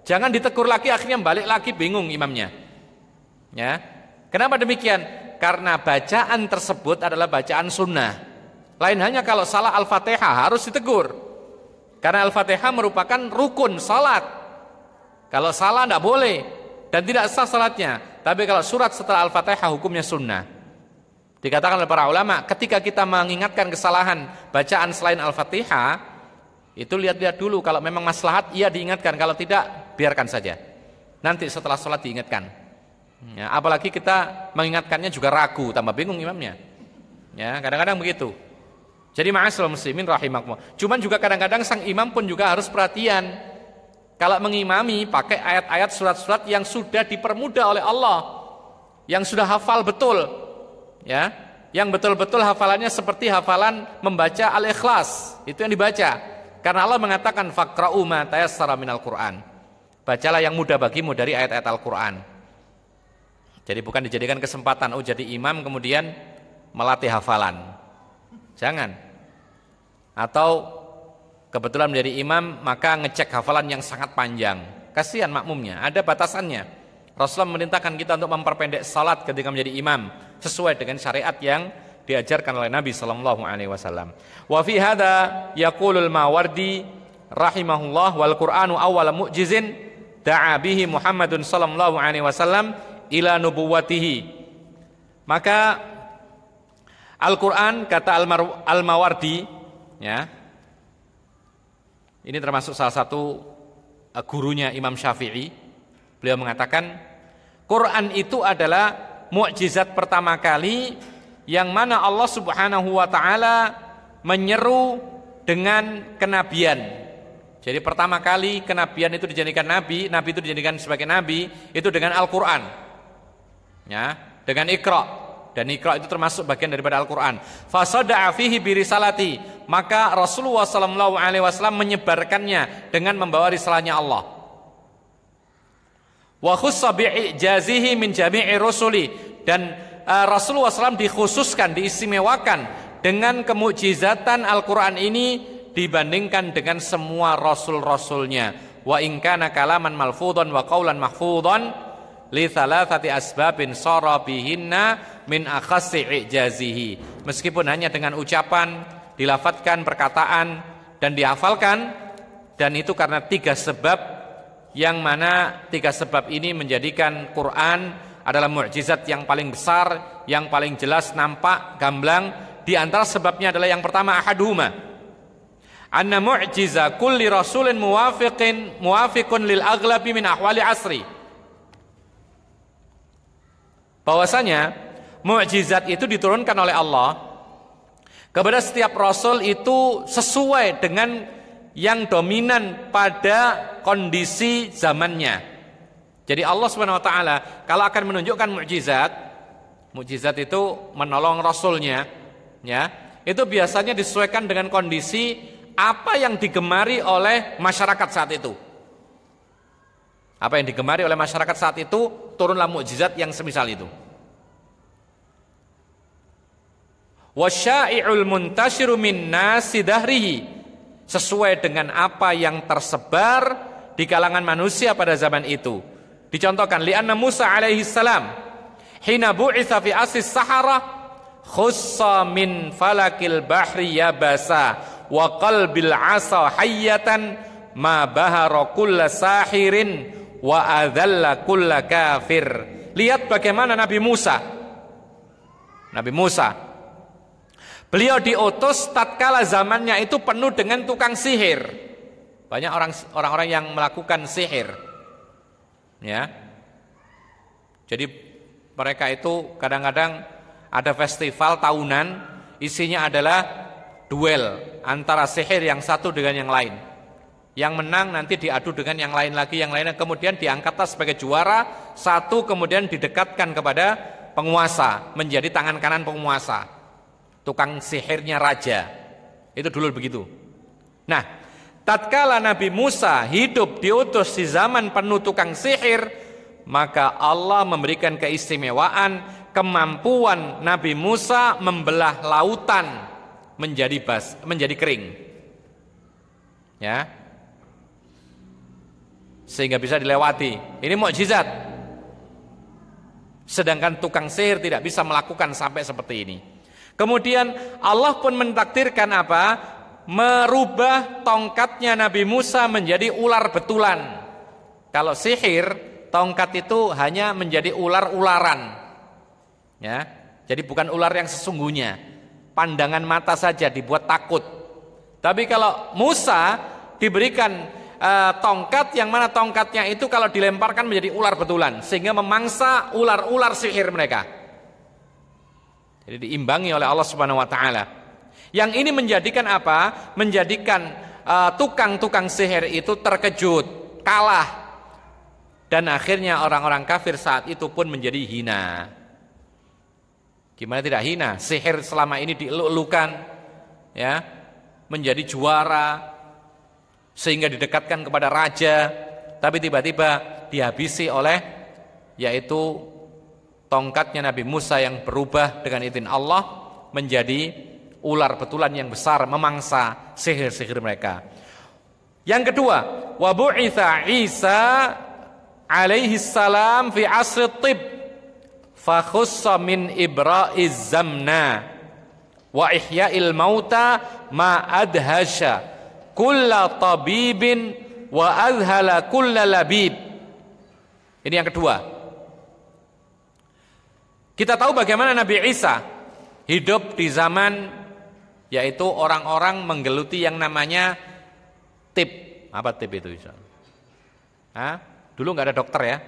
Jangan ditegur lagi, akhirnya balik lagi bingung imamnya. Ya, kenapa demikian? Karena bacaan tersebut adalah bacaan sunnah. Lain hanya kalau salah Al-Fatihah harus ditegur. Karena Al-Fatihah merupakan rukun salat. Kalau salah tidak boleh dan tidak sah salatnya. Tapi kalau surat setelah Al-Fatihah hukumnya sunnah. Dikatakan oleh para ulama, ketika kita mengingatkan kesalahan bacaan selain Al-Fatihah, itu lihat-lihat dulu, kalau memang maslahat ia diingatkan, kalau tidak biarkan saja. Nanti setelah sholat diingatkan. Ya, apalagi kita mengingatkannya juga ragu, tambah bingung imamnya. Ya, kadang-kadang begitu. Jadi ma'asyiral muslimin rahimakumullah. Cuman juga kadang-kadang sang imam pun juga harus perhatian. Kalau mengimami pakai ayat-ayat surat-surat yang sudah dipermudah oleh Allah, yang sudah hafal betul. Ya, yang betul-betul hafalannya seperti hafalan membaca Al-Ikhlas, itu yang dibaca. Karena Allah mengatakan faqra'u ma tayassara minal Qur'an. Bacalah yang mudah bagimu dari ayat-ayat Al-Qur'an. Jadi bukan dijadikan kesempatan jadi imam kemudian melatih hafalan. Jangan. Atau kebetulan menjadi imam maka ngecek hafalan yang sangat panjang. Kasihan makmumnya, ada batasannya. Rasulullah memerintahkan kita untuk memperpendek salat ketika menjadi imam sesuai dengan syariat yang diajarkan oleh Nabi sallallahu alaihi wasallam. Wa fi hadza yaqulul Mawardi rahimahullah wal Qur'anu awwal mu'jizin da'a bihi Muhammadun sallallahu alaihi wasallam ila nubuwwatihi. Maka Al-Qur'an kata Al-Mawardi, ya. Ini termasuk salah satu gurunya Imam Syafi'i. Beliau mengatakan Quran itu adalah mukjizat pertama kali yang mana Allah Subhanahu wa taala menyeru dengan kenabian. Jadi pertama kali kenabian itu dijadikan nabi itu dijadikan sebagai nabi itu dengan Al-Qur'an. Ya, dengan Iqra. Dan Iqra itu termasuk bagian daripada Al-Qur'an. Fasada'a fihi birisalati, maka Rasulullah sallallahu alaihi wasallam menyebarkannya dengan membawa risalahnya Allah. Wa khussa bi'ijazihi min jami'i rusuli, dan Rasulullah SAW dikhususkan, diistimewakan dengan kemukjizatan Al-Qur'an ini dibandingkan dengan semua rasul-rasulnya. Wa in kana kalaman malfudhan wa qaulan mahfudhan li thalathati asbabin sara bihinna min akhassi ijazihi. Meskipun hanya dengan ucapan, dilafadzkan perkataan dan dihafalkan, dan itu karena 3 sebab, yang mana 3 sebab ini menjadikan Quran adalah mukjizat yang paling besar, yang paling jelas, nampak, gamblang. Di antara sebabnya adalah yang pertama, ahaduhuma anna mu'jiza kulli rasulin muwafiqun lil aghlabi min ahwali asri. Bahwasanya mukjizat itu diturunkan oleh Allah kepada setiap rasul itu sesuai dengan yang dominan pada kondisi zamannya. Jadi Allah Subhanahu wa taala kalau akan menunjukkan mukjizat itu menolong rasulnya, ya, itu biasanya disesuaikan dengan kondisi apa yang digemari oleh masyarakat saat itu. Apa yang digemari oleh masyarakat saat itu, turunlah mukjizat yang semisal itu. Wasyai'ul muntashiru min nasi dahrihi, sesuai dengan apa yang tersebar di kalangan manusia pada zaman itu. Dicontohkan li'anna Musa alaihi salam hina bu'itsa fi asis sahara khussa min falakil bahri yabasa wa qalbil asa hayyatan ma bahara kulla sahirin wa adalla kulla kafir. Lihat bagaimana Nabi Musa, beliau diutus tatkala zamannya itu penuh dengan tukang sihir. Banyak orang-orang yang melakukan sihir. Ya. Jadi mereka itu kadang-kadang ada festival tahunan, isinya adalah duel antara sihir yang satu dengan yang lain. Yang menang nanti diadu dengan yang lain lagi, yang lainnya, kemudian diangkatlah sebagai juara, satu kemudian didekatkan kepada penguasa, menjadi tangan kanan penguasa, tukang sihirnya raja. Itu dulu begitu. Nah, tatkala Nabi Musa hidup diutus di zaman penuh tukang sihir, maka Allah memberikan keistimewaan, kemampuan Nabi Musa membelah lautan menjadi kering. Ya. Sehingga bisa dilewati. Ini mukjizat. Sedangkan tukang sihir tidak bisa melakukan sampai seperti ini. Kemudian Allah pun mentakdirkan apa? Merubah tongkatnya Nabi Musa menjadi ular betulan. Kalau sihir, tongkat itu hanya menjadi ular-ularan. Ya. Jadi bukan ular yang sesungguhnya. Pandangan mata saja dibuat takut. Tapi kalau Musa diberikan tongkat, yang mana tongkatnya itu kalau dilemparkan menjadi ular betulan, sehingga memangsa ular-ular sihir mereka. Jadi diimbangi oleh Allah Subhanahu wa taala. Yang ini menjadikan apa? Menjadikan tukang-tukang sihir itu terkejut, kalah. Dan akhirnya orang-orang kafir saat itu pun menjadi hina. Gimana tidak hina? Sihir selama ini dieluk-elukan, ya, menjadi juara, sehingga didekatkan kepada raja, tapi tiba-tiba dihabisi oleh yaitu tongkatnya Nabi Musa yang berubah dengan izin Allah menjadi ular betulan yang besar, memangsa sihir-sihir mereka. Yang kedua, wa bu'itsa Isa alaihi salam fi asri tib fa khussa min ibra'iz zamna wa ihya'il mauta ma adhasha kulla tabibin wa azhala kulla labib. Ini yang kedua. Kita tahu bagaimana Nabi Isa hidup di zaman yaitu orang-orang menggeluti yang namanya tib. Apa tib itu Isa? Dulu nggak ada dokter ya.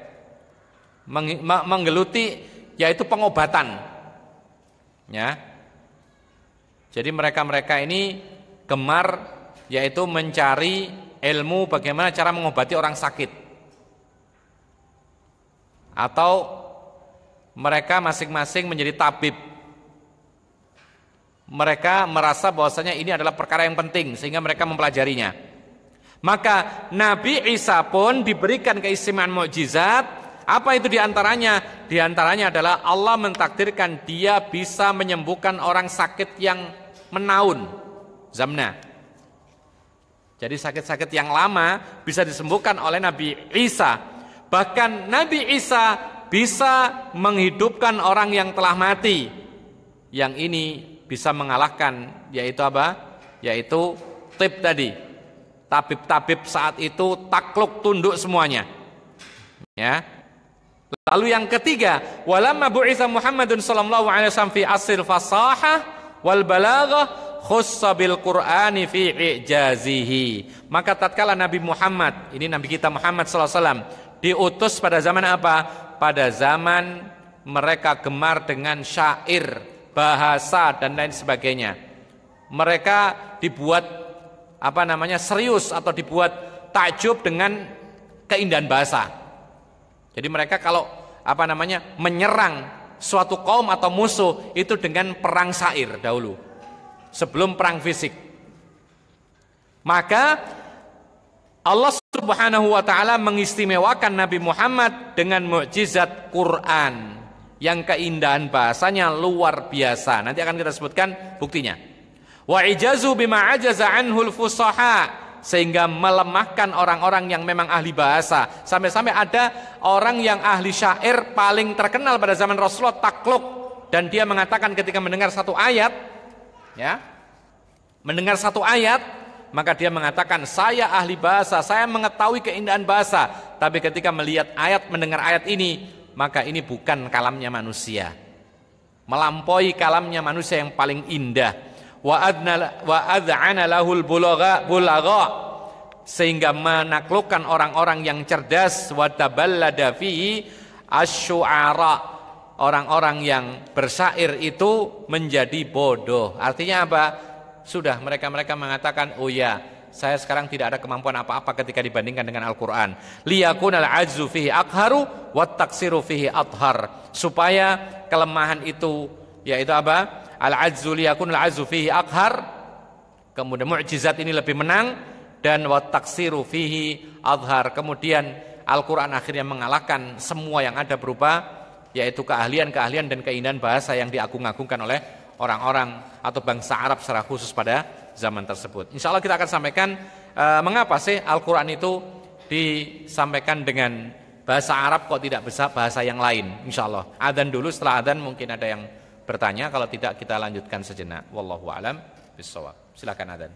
Menggeluti yaitu pengobatan. Ya. Jadi mereka-mereka ini gemar yaitu mencari ilmu bagaimana cara mengobati orang sakit. Atau mereka masing-masing menjadi tabib. Mereka merasa bahwasanya ini adalah perkara yang penting sehingga mereka mempelajarinya. Maka Nabi Isa pun diberikan keistimewaan mukjizat. Apa itu diantaranya? Diantaranya adalah Allah mentakdirkan dia bisa menyembuhkan orang sakit yang menaun, zamna. Jadi sakit-sakit yang lama bisa disembuhkan oleh Nabi Isa. Bahkan Nabi Isa bisa menghidupkan orang yang telah mati. Yang ini bisa mengalahkan yaitu apa? Yaitu tib tadi. Tabib-tabib saat itu takluk tunduk semuanya. Ya. Lalu yang ketiga, walamma bu'itsa Muhammadun sallallahu alaihi wasallam fi asril fasahah wal balaghah khussa bil Qur'ani fi i'jazihi. Maka tatkala Nabi Muhammad, ini Nabi kita Muhammad sallallahu alaihi wasallam diutus pada zaman apa? Pada zaman mereka gemar dengan syair, bahasa dan lain sebagainya. Mereka dibuat serius atau dibuat takjub dengan keindahan bahasa. Jadi mereka kalau menyerang suatu kaum atau musuh itu dengan perang syair dahulu. Sebelum perang fisik. Maka Allah Subhanahu wa taala mengistimewakan Nabi Muhammad dengan mukjizat Quran yang keindahan bahasanya luar biasa. Nanti akan kita sebutkan buktinya. Wa ijazu bima ajaza anhul fusaha, sehingga melemahkan orang-orang yang memang ahli bahasa. Sampai-sampai ada orang yang ahli syair paling terkenal pada zaman Rasulullah takluk, dan dia mengatakan ketika mendengar satu ayat, ya, mendengar satu ayat, maka dia mengatakan saya ahli bahasa, saya mengetahui keindahan bahasa, tapi ketika melihat ayat, mendengar ayat ini, maka ini bukan kalamnya manusia, melampaui kalamnya manusia yang paling indah. Wa ad'ana lahul bulagha, sehingga menaklukkan orang-orang yang cerdas. Wa taballada fihi asy'ara, orang-orang yang bersyair itu menjadi bodoh. Artinya apa? Sudah mereka mengatakan, oh ya, saya sekarang tidak ada kemampuan apa-apa ketika dibandingkan dengan Al-Quran. Liyakunal ajzu fihi akharu wat taksiru fihi athar. Supaya kelemahan itu, yaitu apa? Al-ajzu liyakunal ajzu fihi akhar. Kemudian mukjizat ini lebih menang, dan wat taksiru fihi athar. Kemudian Al-Quran akhirnya mengalahkan semua yang ada berupa, yaitu keahlian-keahlian dan keindahan bahasa yang diagung-agungkan oleh orang-orang atau bangsa Arab secara khusus pada zaman tersebut. Insya Allah kita akan sampaikan mengapa sih Al-Quran itu disampaikan dengan bahasa Arab kok tidak bisa bahasa yang lain. Insya Allah. Adzan dulu, setelah adzan mungkin ada yang bertanya, kalau tidak kita lanjutkan sejenak. Wallahu a'lam bishawab. Silakan adzan.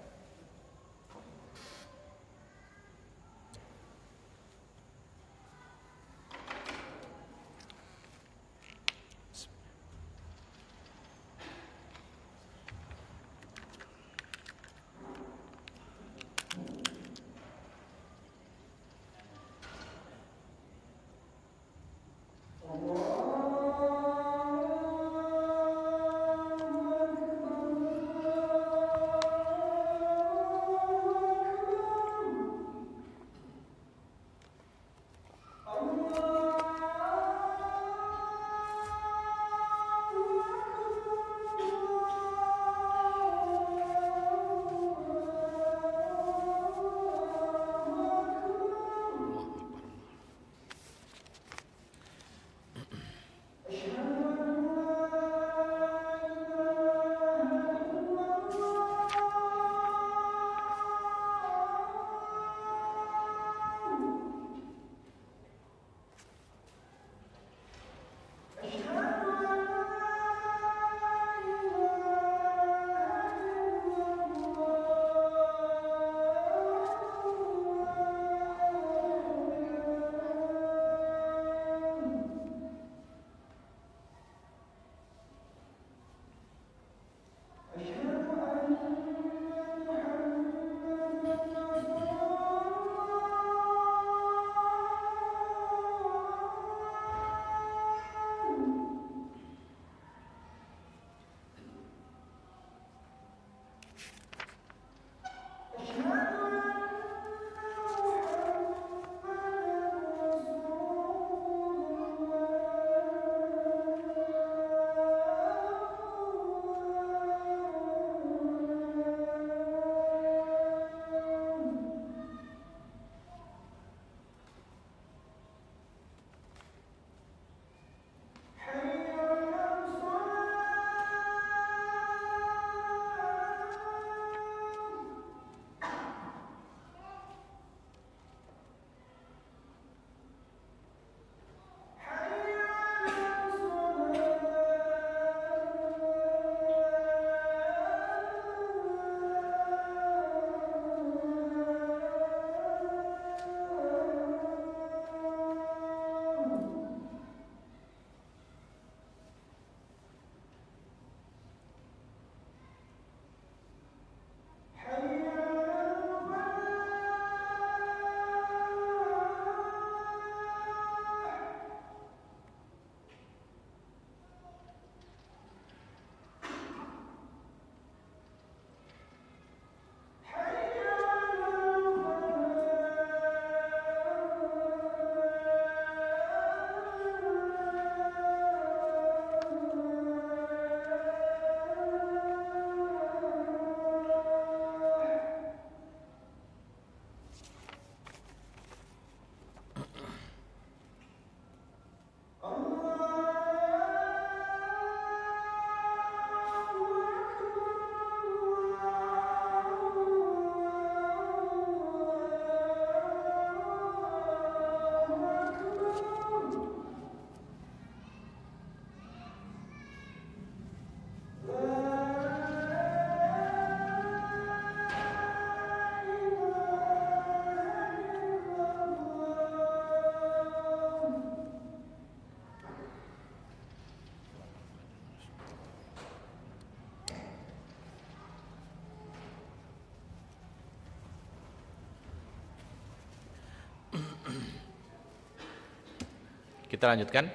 Kita lanjutkan.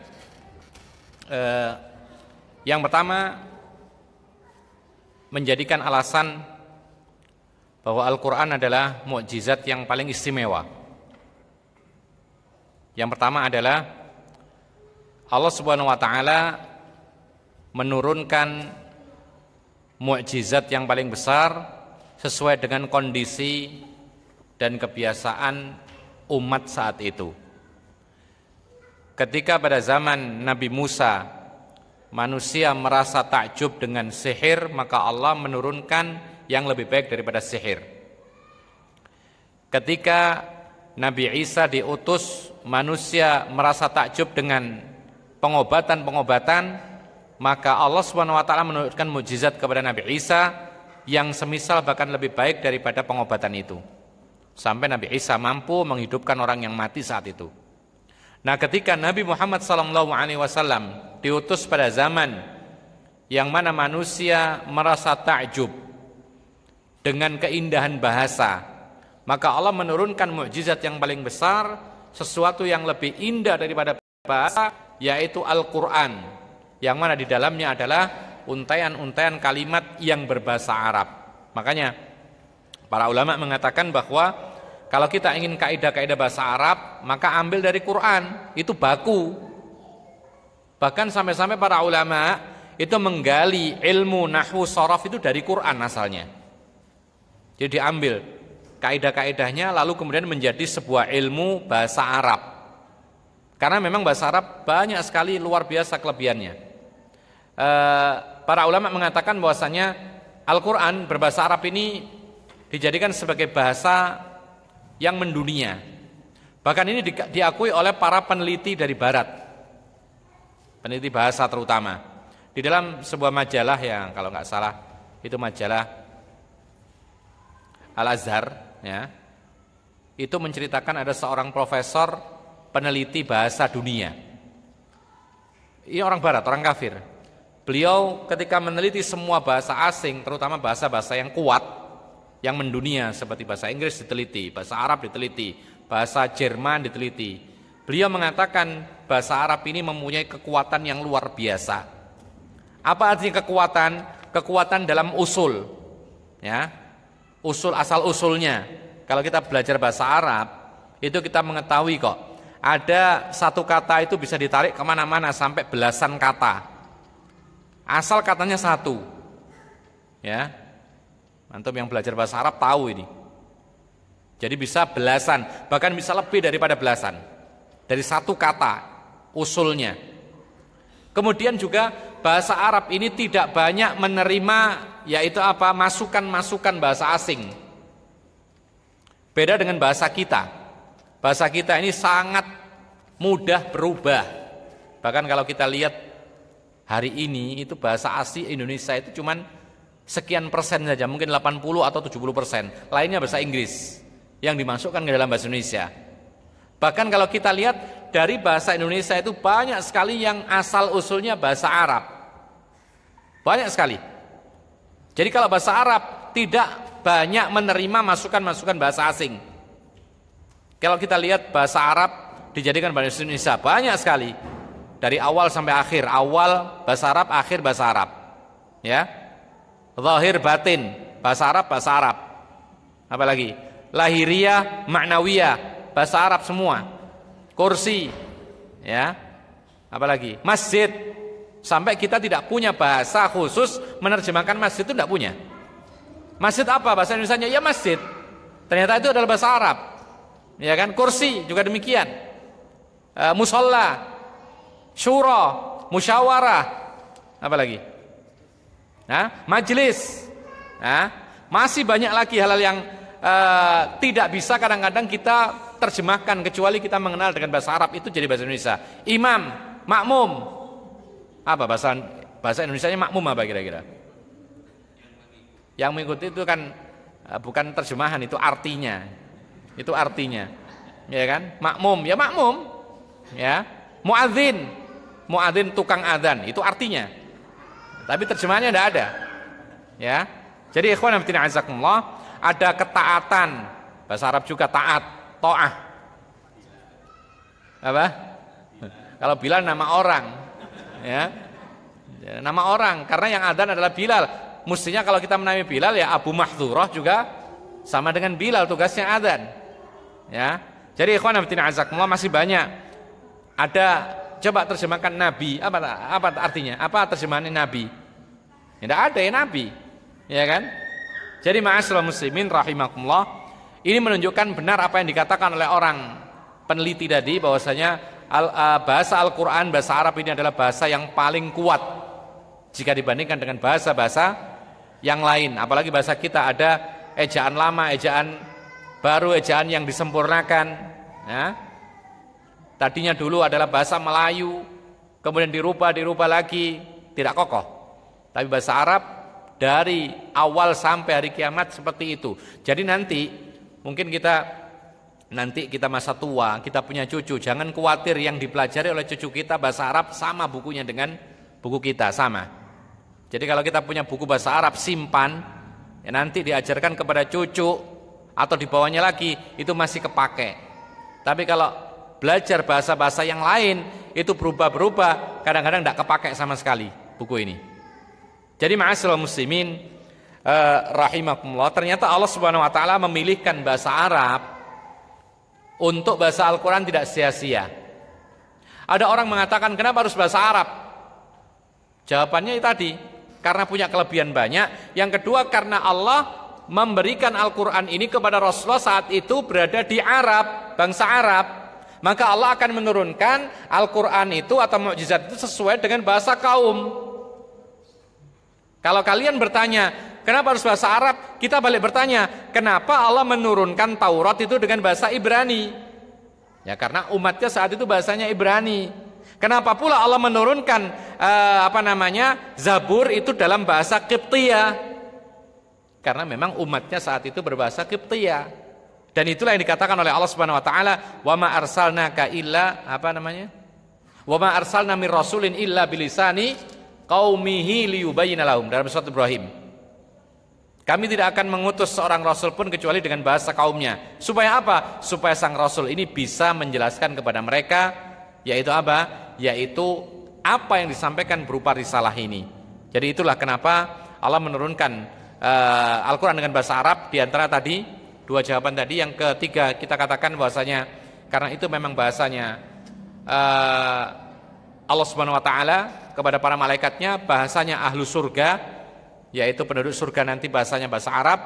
Yang pertama, menjadikan alasan bahwa Al-Quran adalah mukjizat yang paling istimewa. Yang pertama adalah Allah Subhanahu wa taala menurunkan mukjizat yang paling besar sesuai dengan kondisi dan kebiasaan umat saat itu. Ketika pada zaman Nabi Musa manusia merasa takjub dengan sihir, maka Allah menurunkan yang lebih baik daripada sihir. Ketika Nabi Isa diutus, manusia merasa takjub dengan pengobatan-pengobatan, maka Allah Subhanahu wa taala menurunkan mukjizat kepada Nabi Isa yang semisal bahkan lebih baik daripada pengobatan itu. Sampai Nabi Isa mampu menghidupkan orang yang mati saat itu. Nah, ketika Nabi Muhammad SAW diutus pada zaman yang mana manusia merasa takjub dengan keindahan bahasa, maka Allah menurunkan mukjizat yang paling besar, sesuatu yang lebih indah daripada bahasa, yaitu Al-Quran, yang mana di dalamnya adalah untaian-untaian kalimat yang berbahasa Arab. Makanya para ulama mengatakan bahwa kalau kita ingin kaidah-kaidah bahasa Arab, maka ambil dari Quran, itu baku. Bahkan sampai-sampai para ulama itu menggali ilmu nahwu sharaf itu dari Quran asalnya. Jadi diambil kaidah-kaidahnya lalu kemudian menjadi sebuah ilmu bahasa Arab. Karena memang bahasa Arab banyak sekali luar biasa kelebihannya. Para ulama mengatakan bahwasanya Al-Quran berbahasa Arab ini dijadikan sebagai bahasa yang mendunia. Bahkan ini diakui oleh para peneliti dari barat, peneliti bahasa terutama. Di dalam sebuah majalah yang kalau nggak salah itu majalah Al-Azhar, ya, itu menceritakan ada seorang profesor peneliti bahasa dunia. Ini orang barat, orang kafir. Beliau ketika meneliti semua bahasa asing, terutama bahasa-bahasa yang kuat, yang mendunia, seperti bahasa Inggris diteliti, bahasa Arab diteliti, bahasa Jerman diteliti. Beliau mengatakan bahasa Arab ini mempunyai kekuatan yang luar biasa. Apa artinya kekuatan? Kekuatan dalam usul, ya. Usul asal-usulnya. Kalau kita belajar bahasa Arab, itu kita mengetahui kok, ada satu kata itu bisa ditarik kemana-mana sampai belasan kata. Asal katanya satu, ya. Antum yang belajar bahasa Arab tahu ini. Jadi bisa belasan, bahkan bisa lebih daripada belasan. Dari satu kata, usulnya. Kemudian juga bahasa Arab ini tidak banyak menerima, yaitu apa? Masukan-masukan bahasa asing. Beda dengan bahasa kita. Bahasa kita ini sangat mudah berubah. Bahkan kalau kita lihat hari ini itu bahasa asli Indonesia itu cuman sekian persen saja, mungkin 80 atau 70%. Lainnya bahasa Inggris yang dimasukkan ke dalam bahasa Indonesia. Bahkan kalau kita lihat dari bahasa Indonesia itu banyak sekali yang asal usulnya bahasa Arab. Banyak sekali. Jadi kalau bahasa Arab tidak banyak menerima masukan-masukan bahasa asing. Kalau kita lihat bahasa Arab dijadikan bahasa Indonesia banyak sekali. Dari awal sampai akhir, awal bahasa Arab, akhir bahasa Arab. Ya. Zahir batin, bahasa Arab, bahasa Arab. Apalagi? Lahiriah, ma'nawiyah, bahasa Arab semua. Kursi, ya. Apalagi? Masjid. Sampai kita tidak punya bahasa khusus menerjemahkan masjid, itu tidak punya. Masjid apa bahasa Indonesianya? Ya masjid. Ternyata itu adalah bahasa Arab. Ya kan? Kursi juga demikian. Musolla, syura, musyawarah. Apalagi? Nah, majelis. Nah, masih banyak lagi hal-hal yang tidak bisa kadang-kadang kita terjemahkan kecuali kita mengenal dengan bahasa Arab itu jadi bahasa Indonesia. Imam, makmum. Apa bahasa Indonesianya makmum apa kira-kira? Yang mengikuti itu kan bukan terjemahan, itu artinya. Itu artinya. Ya kan? Makmum, ya makmum. Ya. Muadzin. Muadzin tukang adzan, itu artinya. Tapi terjemahannya tidak ada. Ya. Jadi ikhwan fillah azakumullah, ada ketaatan. Bahasa Arab juga taat, ta'ah. Apa? Kalau Bilal nama orang. Ya. Nama orang karena yang adzan adalah Bilal. Mestinya kalau kita menamai Bilal ya Abu Mahdzurah juga Sama dengan Bilal tugasnya adzan. Ya. Jadi ikhwan fillah azakumullah masih banyak. Ada, coba terjemahkan nabi, apa artinya? Apa terjemahan nabi? Tidak ada ya nabi. Ya kan? Jadi ma'asyiral muslimin rahimakumullah, ini menunjukkan benar apa yang dikatakan oleh orang peneliti tadi bahwasanya bahasa Al-Qur'an, bahasa Arab ini adalah bahasa yang paling kuat jika dibandingkan dengan bahasa-bahasa yang lain. Apalagi bahasa kita ada ejaan lama, ejaan baru, ejaan yang disempurnakan, ya. Tadinya dulu adalah bahasa Melayu, kemudian dirubah lagi, tidak kokoh. Tapi bahasa Arab dari awal sampai hari kiamat seperti itu. Jadi nanti mungkin kita masa tua, kita punya cucu, jangan khawatir yang dipelajari oleh cucu kita bahasa Arab sama bukunya dengan buku kita, sama. Jadi kalau kita punya buku bahasa Arab simpan, ya nanti diajarkan kepada cucu atau di bawahnya lagi itu masih kepake. Tapi kalau belajar bahasa-bahasa yang lain itu berubah-berubah, kadang-kadang tidak kepake sama sekali buku ini. Jadi ma'asyiral muslimin rahimakumullah, ternyata Allah Subhanahu wa taala memilihkan bahasa Arab untuk bahasa Al-Qur'an tidak sia-sia. Ada orang mengatakan kenapa harus bahasa Arab? Jawabannya tadi, karena punya kelebihan banyak. Yang kedua karena Allah memberikan Al-Qur'an ini kepada Rasulullah saat itu berada di Arab, bangsa Arab. Maka Allah akan menurunkan Al-Qur'an itu atau mukjizat itu sesuai dengan bahasa kaum. Kalau kalian bertanya, kenapa harus bahasa Arab? Kita balik bertanya, kenapa Allah menurunkan Taurat itu dengan bahasa Ibrani? Ya karena umatnya saat itu bahasanya Ibrani. Kenapa pula Allah menurunkan Zabur itu dalam bahasa Qibtiyah? Karena memang umatnya saat itu berbahasa Qibtiyah. Dan itulah yang dikatakan oleh Allah Subhanahu wa taala, "Wa ma arsalnaka illa Wa ma arsalna mir rasulin illa bilisani qaumihi liyubayyina lahum," dalam surat Ibrahim. Kami tidak akan mengutus seorang rasul pun kecuali dengan bahasa kaumnya. Supaya apa? Supaya sang rasul ini bisa menjelaskan kepada mereka, yaitu apa? Yaitu apa yang disampaikan berupa risalah ini. Jadi itulah kenapa Allah menurunkan Al-Quran dengan bahasa Arab. Di antara tadi dua jawaban tadi, yang ketiga kita katakan bahwasanya karena itu memang bahasanya Allah Subhanahu wa taala kepada para malaikatnya, bahasanya ahlu surga, yaitu penduduk surga nanti bahasanya bahasa Arab.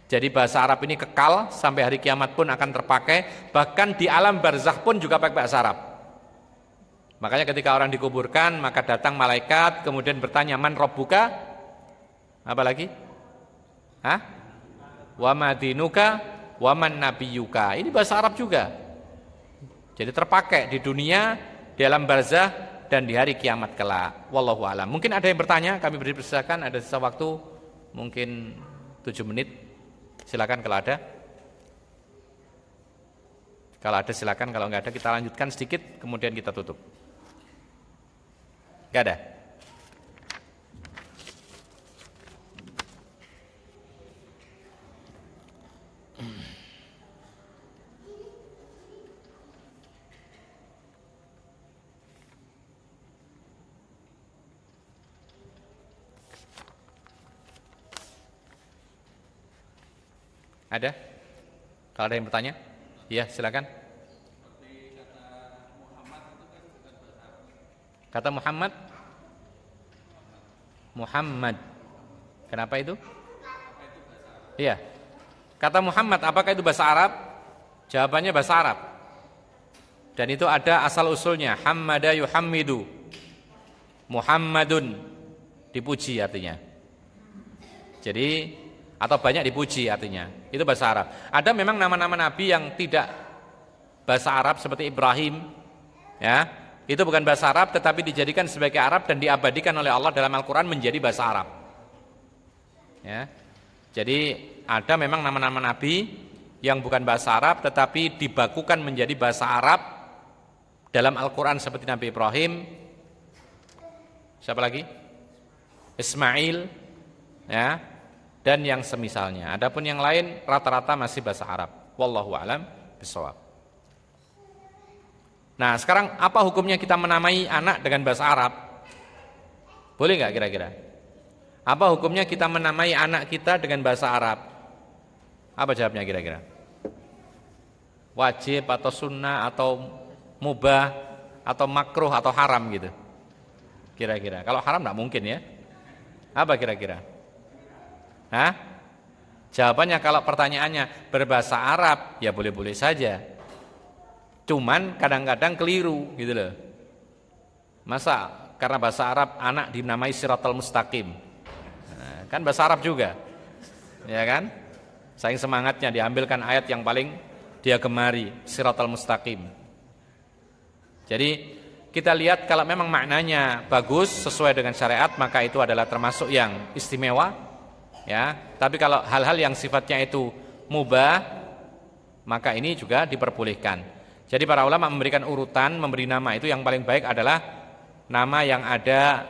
Jadi bahasa Arab ini kekal sampai hari kiamat pun akan terpakai, bahkan di alam barzakh pun juga pakai bahasa Arab. Makanya ketika orang dikuburkan, maka datang malaikat kemudian bertanya, "Man rabbuka?" Apa lagi? "Wa ma dinuka wa man nabiyuka." Ini bahasa Arab juga. Jadi terpakai di dunia, di alam barzakh, dan di hari kiamat kelak. Wallahu a'lam. Mungkin ada yang bertanya, kami beri persilakan, ada sisa waktu mungkin 7 menit. Silakan kalau ada. Kalau ada silakan, kalau enggak ada kita lanjutkan sedikit kemudian kita tutup. Enggak ada. Ada? Kalau ada yang bertanya? Iya, silakan. Kata Muhammad? Muhammad. Kenapa itu? Iya. Kata Muhammad, apakah itu bahasa Arab? Jawabannya bahasa Arab. Dan itu ada asal usulnya, hammada yuhammidu. Muhammadun, dipuji artinya. Jadi atau banyak dipuji artinya. Itu bahasa Arab. Ada memang nama-nama nabi yang tidak bahasa Arab seperti Ibrahim, ya. Itu bukan bahasa Arab tetapi dijadikan sebagai Arab dan diabadikan oleh Allah dalam Al-Qur'an menjadi bahasa Arab. Ya. Jadi ada memang nama-nama nabi yang bukan bahasa Arab tetapi dibakukan menjadi bahasa Arab dalam Al-Qur'an seperti Nabi Ibrahim. Siapa lagi? Ismail, ya. Dan yang semisalnya. Adapun yang lain rata-rata masih bahasa Arab. Wallahu a'lam bishawab. Nah, sekarang apa hukumnya kita menamai anak dengan bahasa Arab? Boleh nggak kira-kira? Apa hukumnya kita menamai anak kita dengan bahasa Arab? Apa jawabnya kira-kira? Wajib atau sunnah atau mubah atau makruh atau haram gitu? Kira-kira. Kalau haram enggak mungkin ya. Apa kira-kira? Hah? Jawabannya kalau pertanyaannya berbahasa Arab ya boleh-boleh saja. Cuman kadang-kadang keliru gitu loh. Masa karena bahasa Arab anak dinamai Siratal Mustaqim? Nah, kan bahasa Arab juga. Ya kan? Saking semangatnya diambilkan ayat yang paling dia gemari, Siratal Mustaqim. Jadi kita lihat kalau memang maknanya bagus sesuai dengan syariat, maka itu adalah termasuk yang istimewa, ya. Tapi kalau hal-hal yang sifatnya itu mubah, maka ini juga diperbolehkan. Jadi para ulama memberikan urutan, memberi nama itu yang paling baik adalah nama yang ada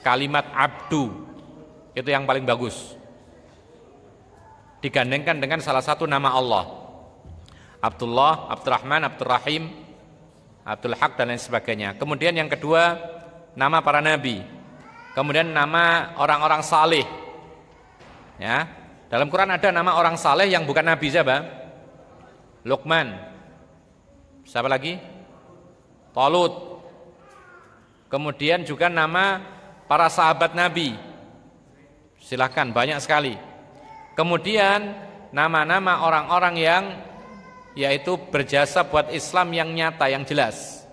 kalimat abdu. Itu yang paling bagus. Digandengkan dengan salah satu nama Allah. Abdullah, Abdurrahman, Abdurrahim, Abdul Haq dan lain sebagainya. Kemudian yang kedua, nama para nabi. Kemudian nama orang-orang saleh. Ya. Dalam Quran ada nama orang saleh yang bukan nabi, siapa? Luqman. Siapa lagi? Talut. Kemudian juga nama para sahabat nabi. Silahkan, banyak sekali. Kemudian nama-nama orang-orang yang yaitu berjasa buat Islam yang nyata, yang jelas.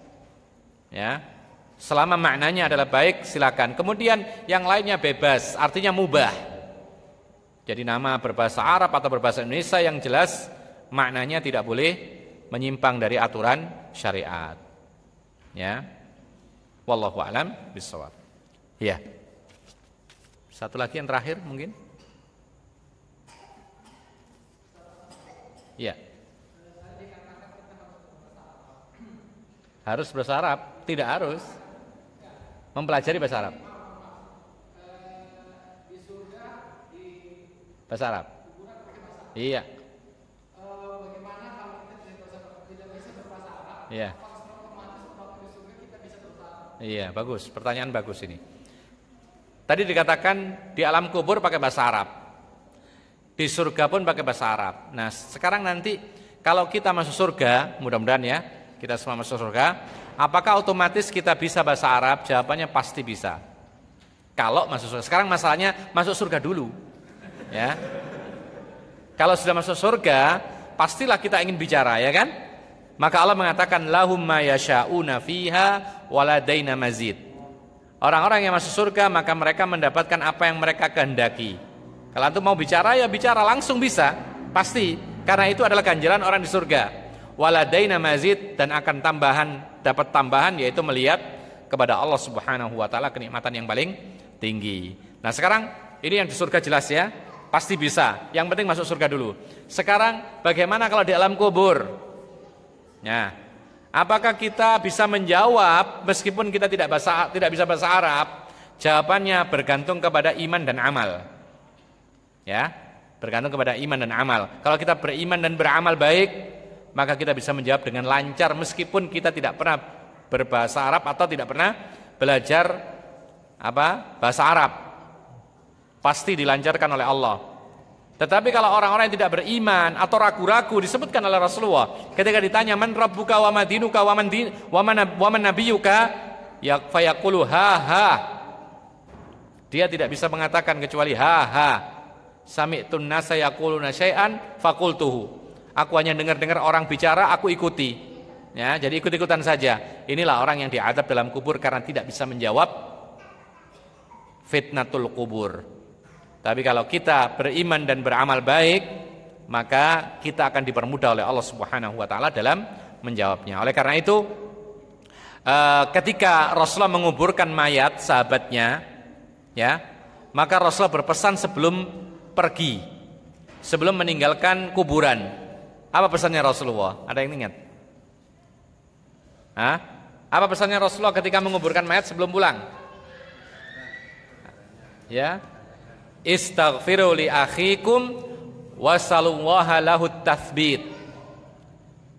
Ya. Selama maknanya adalah baik, silakan. Kemudian yang lainnya bebas, artinya mubah. Jadi nama berbahasa Arab atau berbahasa Indonesia yang jelas maknanya tidak boleh menyimpang dari aturan syariat. Ya. Wallahu a'lam bishawab. Ya. Satu lagi yang terakhir mungkin. Ya. Harus bahasa Arab? Tidak harus. Mempelajari bahasa Arab. Bahasa Arab. Iya. Iya. Iya, bagus. Pertanyaan bagus ini. Tadi dikatakan di alam kubur pakai bahasa Arab. Di surga pun pakai bahasa Arab. Nah, sekarang nanti kalau kita masuk surga, mudah-mudahan ya, kita semua masuk surga, apakah otomatis kita bisa bahasa Arab? Jawabannya pasti bisa. Kalau masuk surga. Sekarang masalahnya masuk surga dulu. Ya. Kalau sudah masuk surga, pastilah kita ingin bicara, ya kan? Maka Allah mengatakan lahum ma yasha'una fiha waladaina mazid. Orang-orang yang masuk surga maka mereka mendapatkan apa yang mereka kehendaki. Kalau antum mau bicara ya bicara langsung bisa, pasti. Karena itu adalah ganjaran orang di surga. Waladaina mazid, dan akan dapat tambahan yaitu melihat kepada Allah Subhanahu wa taala kenikmatan yang paling tinggi. Nah, sekarang ini yang di surga jelas ya, pasti bisa. Yang penting masuk surga dulu. Sekarang bagaimana kalau di alam kubur? Ya, apakah kita bisa menjawab meskipun kita tidak bisa bahasa Arab? Jawabannya bergantung kepada iman dan amal. Ya, bergantung kepada iman dan amal. Kalau kita beriman dan beramal baik, maka kita bisa menjawab dengan lancar meskipun kita tidak pernah berbahasa Arab atau tidak pernah belajar bahasa Arab. Pasti dilancarkan oleh Allah. Tetapi kalau orang-orang yang tidak beriman atau ragu-ragu, disebutkan oleh Rasulullah ketika ditanya man rabbuka wa madinuka wa man nabiyuka, ya fayaqulu ha. Dia tidak bisa mengatakan kecuali ha. Sami'tun nasa yaquluna syai'an faqultuhu. Aku hanya dengar-dengar orang bicara, aku ikuti. Ya, jadi ikut-ikutan saja. Inilah orang yang diadab dalam kubur karena tidak bisa menjawab fitnatul kubur. Tapi kalau kita beriman dan beramal baik, maka kita akan dipermudah oleh Allah Subhanahu wa taala dalam menjawabnya. Oleh karena itu, ketika Rasulullah menguburkan mayat sahabatnya, ya, maka Rasulullah berpesan sebelum pergi, sebelum meninggalkan kuburan. Apa pesannya Rasulullah? Ada yang ingat? Apa pesannya Rasulullah ketika menguburkan mayat sebelum pulang? Ya, istaghfiru li akhikum wasallallahu lahu tatsbit.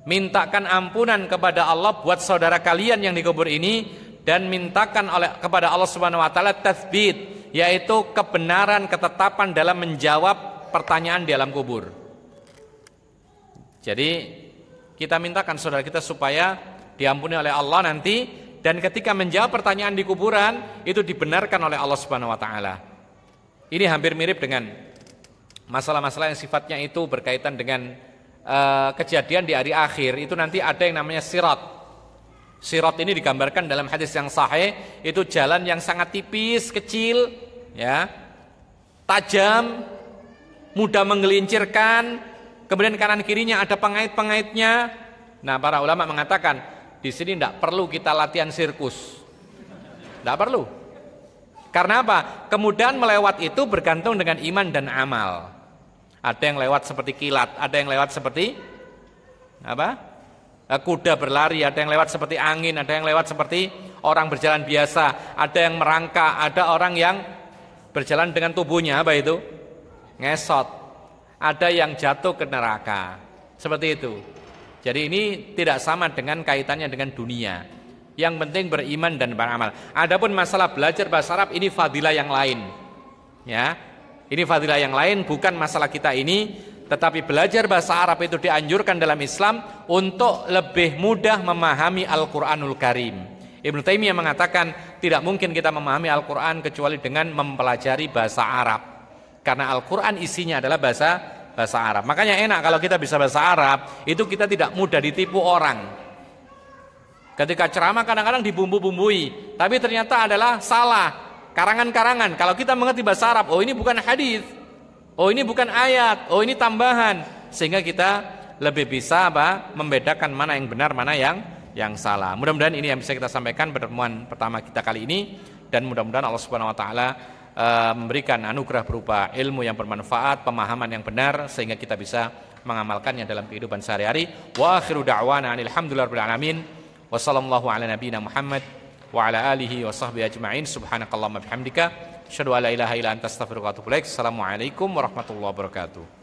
Mintakan ampunan kepada Allah buat saudara kalian yang dikubur ini, dan mintakan kepada Allah Subhanahu wa taala tatsbit, yaitu kebenaran, ketetapan dalam menjawab pertanyaan di alam kubur. Jadi kita mintakan saudara kita supaya diampuni oleh Allah nanti, dan ketika menjawab pertanyaan di kuburan itu dibenarkan oleh Allah Subhanahu wa taala. Ini hampir mirip dengan masalah-masalah yang sifatnya itu berkaitan dengan kejadian di hari akhir. Itu nanti ada yang namanya sirat. Sirat ini digambarkan dalam hadis yang sahih, itu jalan yang sangat tipis, kecil, ya, tajam, mudah menggelincirkan. Kemudian kanan kirinya ada pengait-pengaitnya. Nah, para ulama mengatakan di sini tidak perlu kita latihan sirkus, tidak perlu. Karena apa? Kemudian melewat itu bergantung dengan iman dan amal. Ada yang lewat seperti kilat, ada yang lewat seperti apa? Kuda berlari, ada yang lewat seperti angin, ada yang lewat seperti orang berjalan biasa, ada yang merangkak, ada orang yang berjalan dengan tubuhnya apa itu? Ngesot. Ada yang jatuh ke neraka. Seperti itu. Jadi ini tidak sama dengan kaitannya dengan dunia. Yang penting beriman dan beramal. Adapun masalah belajar bahasa Arab ini fadilah yang lain. Ya. Ini fadilah yang lain, bukan masalah kita ini, tetapi belajar bahasa Arab itu dianjurkan dalam Islam untuk lebih mudah memahami Al-Qur'anul Karim. Ibnu Taimiyah mengatakan tidak mungkin kita memahami Al-Qur'an kecuali dengan mempelajari bahasa Arab. Karena Al-Qur'an isinya adalah bahasa Arab. Makanya enak kalau kita bisa bahasa Arab, itu kita tidak mudah ditipu orang. Ketika ceramah kadang-kadang dibumbu-bumbui, tapi ternyata adalah salah, karangan-karangan. Kalau kita mengerti bahasa Arab, oh ini bukan hadis, oh ini bukan ayat, oh ini tambahan, sehingga kita lebih bisa membedakan mana yang benar, mana yang salah. Mudah-mudahan ini yang bisa kita sampaikan pertemuan pertama kita kali ini, dan mudah-mudahan Allah Subhanahu wa taala memberikan anugerah berupa ilmu yang bermanfaat, pemahaman yang benar, sehingga kita bisa mengamalkannya dalam kehidupan sehari-hari. Wa akhiru da'wana alhamdulillahirabbil alamin. Wa sallallahu ala nabiyyina Muhammad wa ala alihi wa sahbihi ajma'in. Subhanakallahumma bihamdika asyhadu an la ilaha illa anta astaghfiruka wa atubu ilaik. Assalamualaikum warahmatullahi wabarakatuh.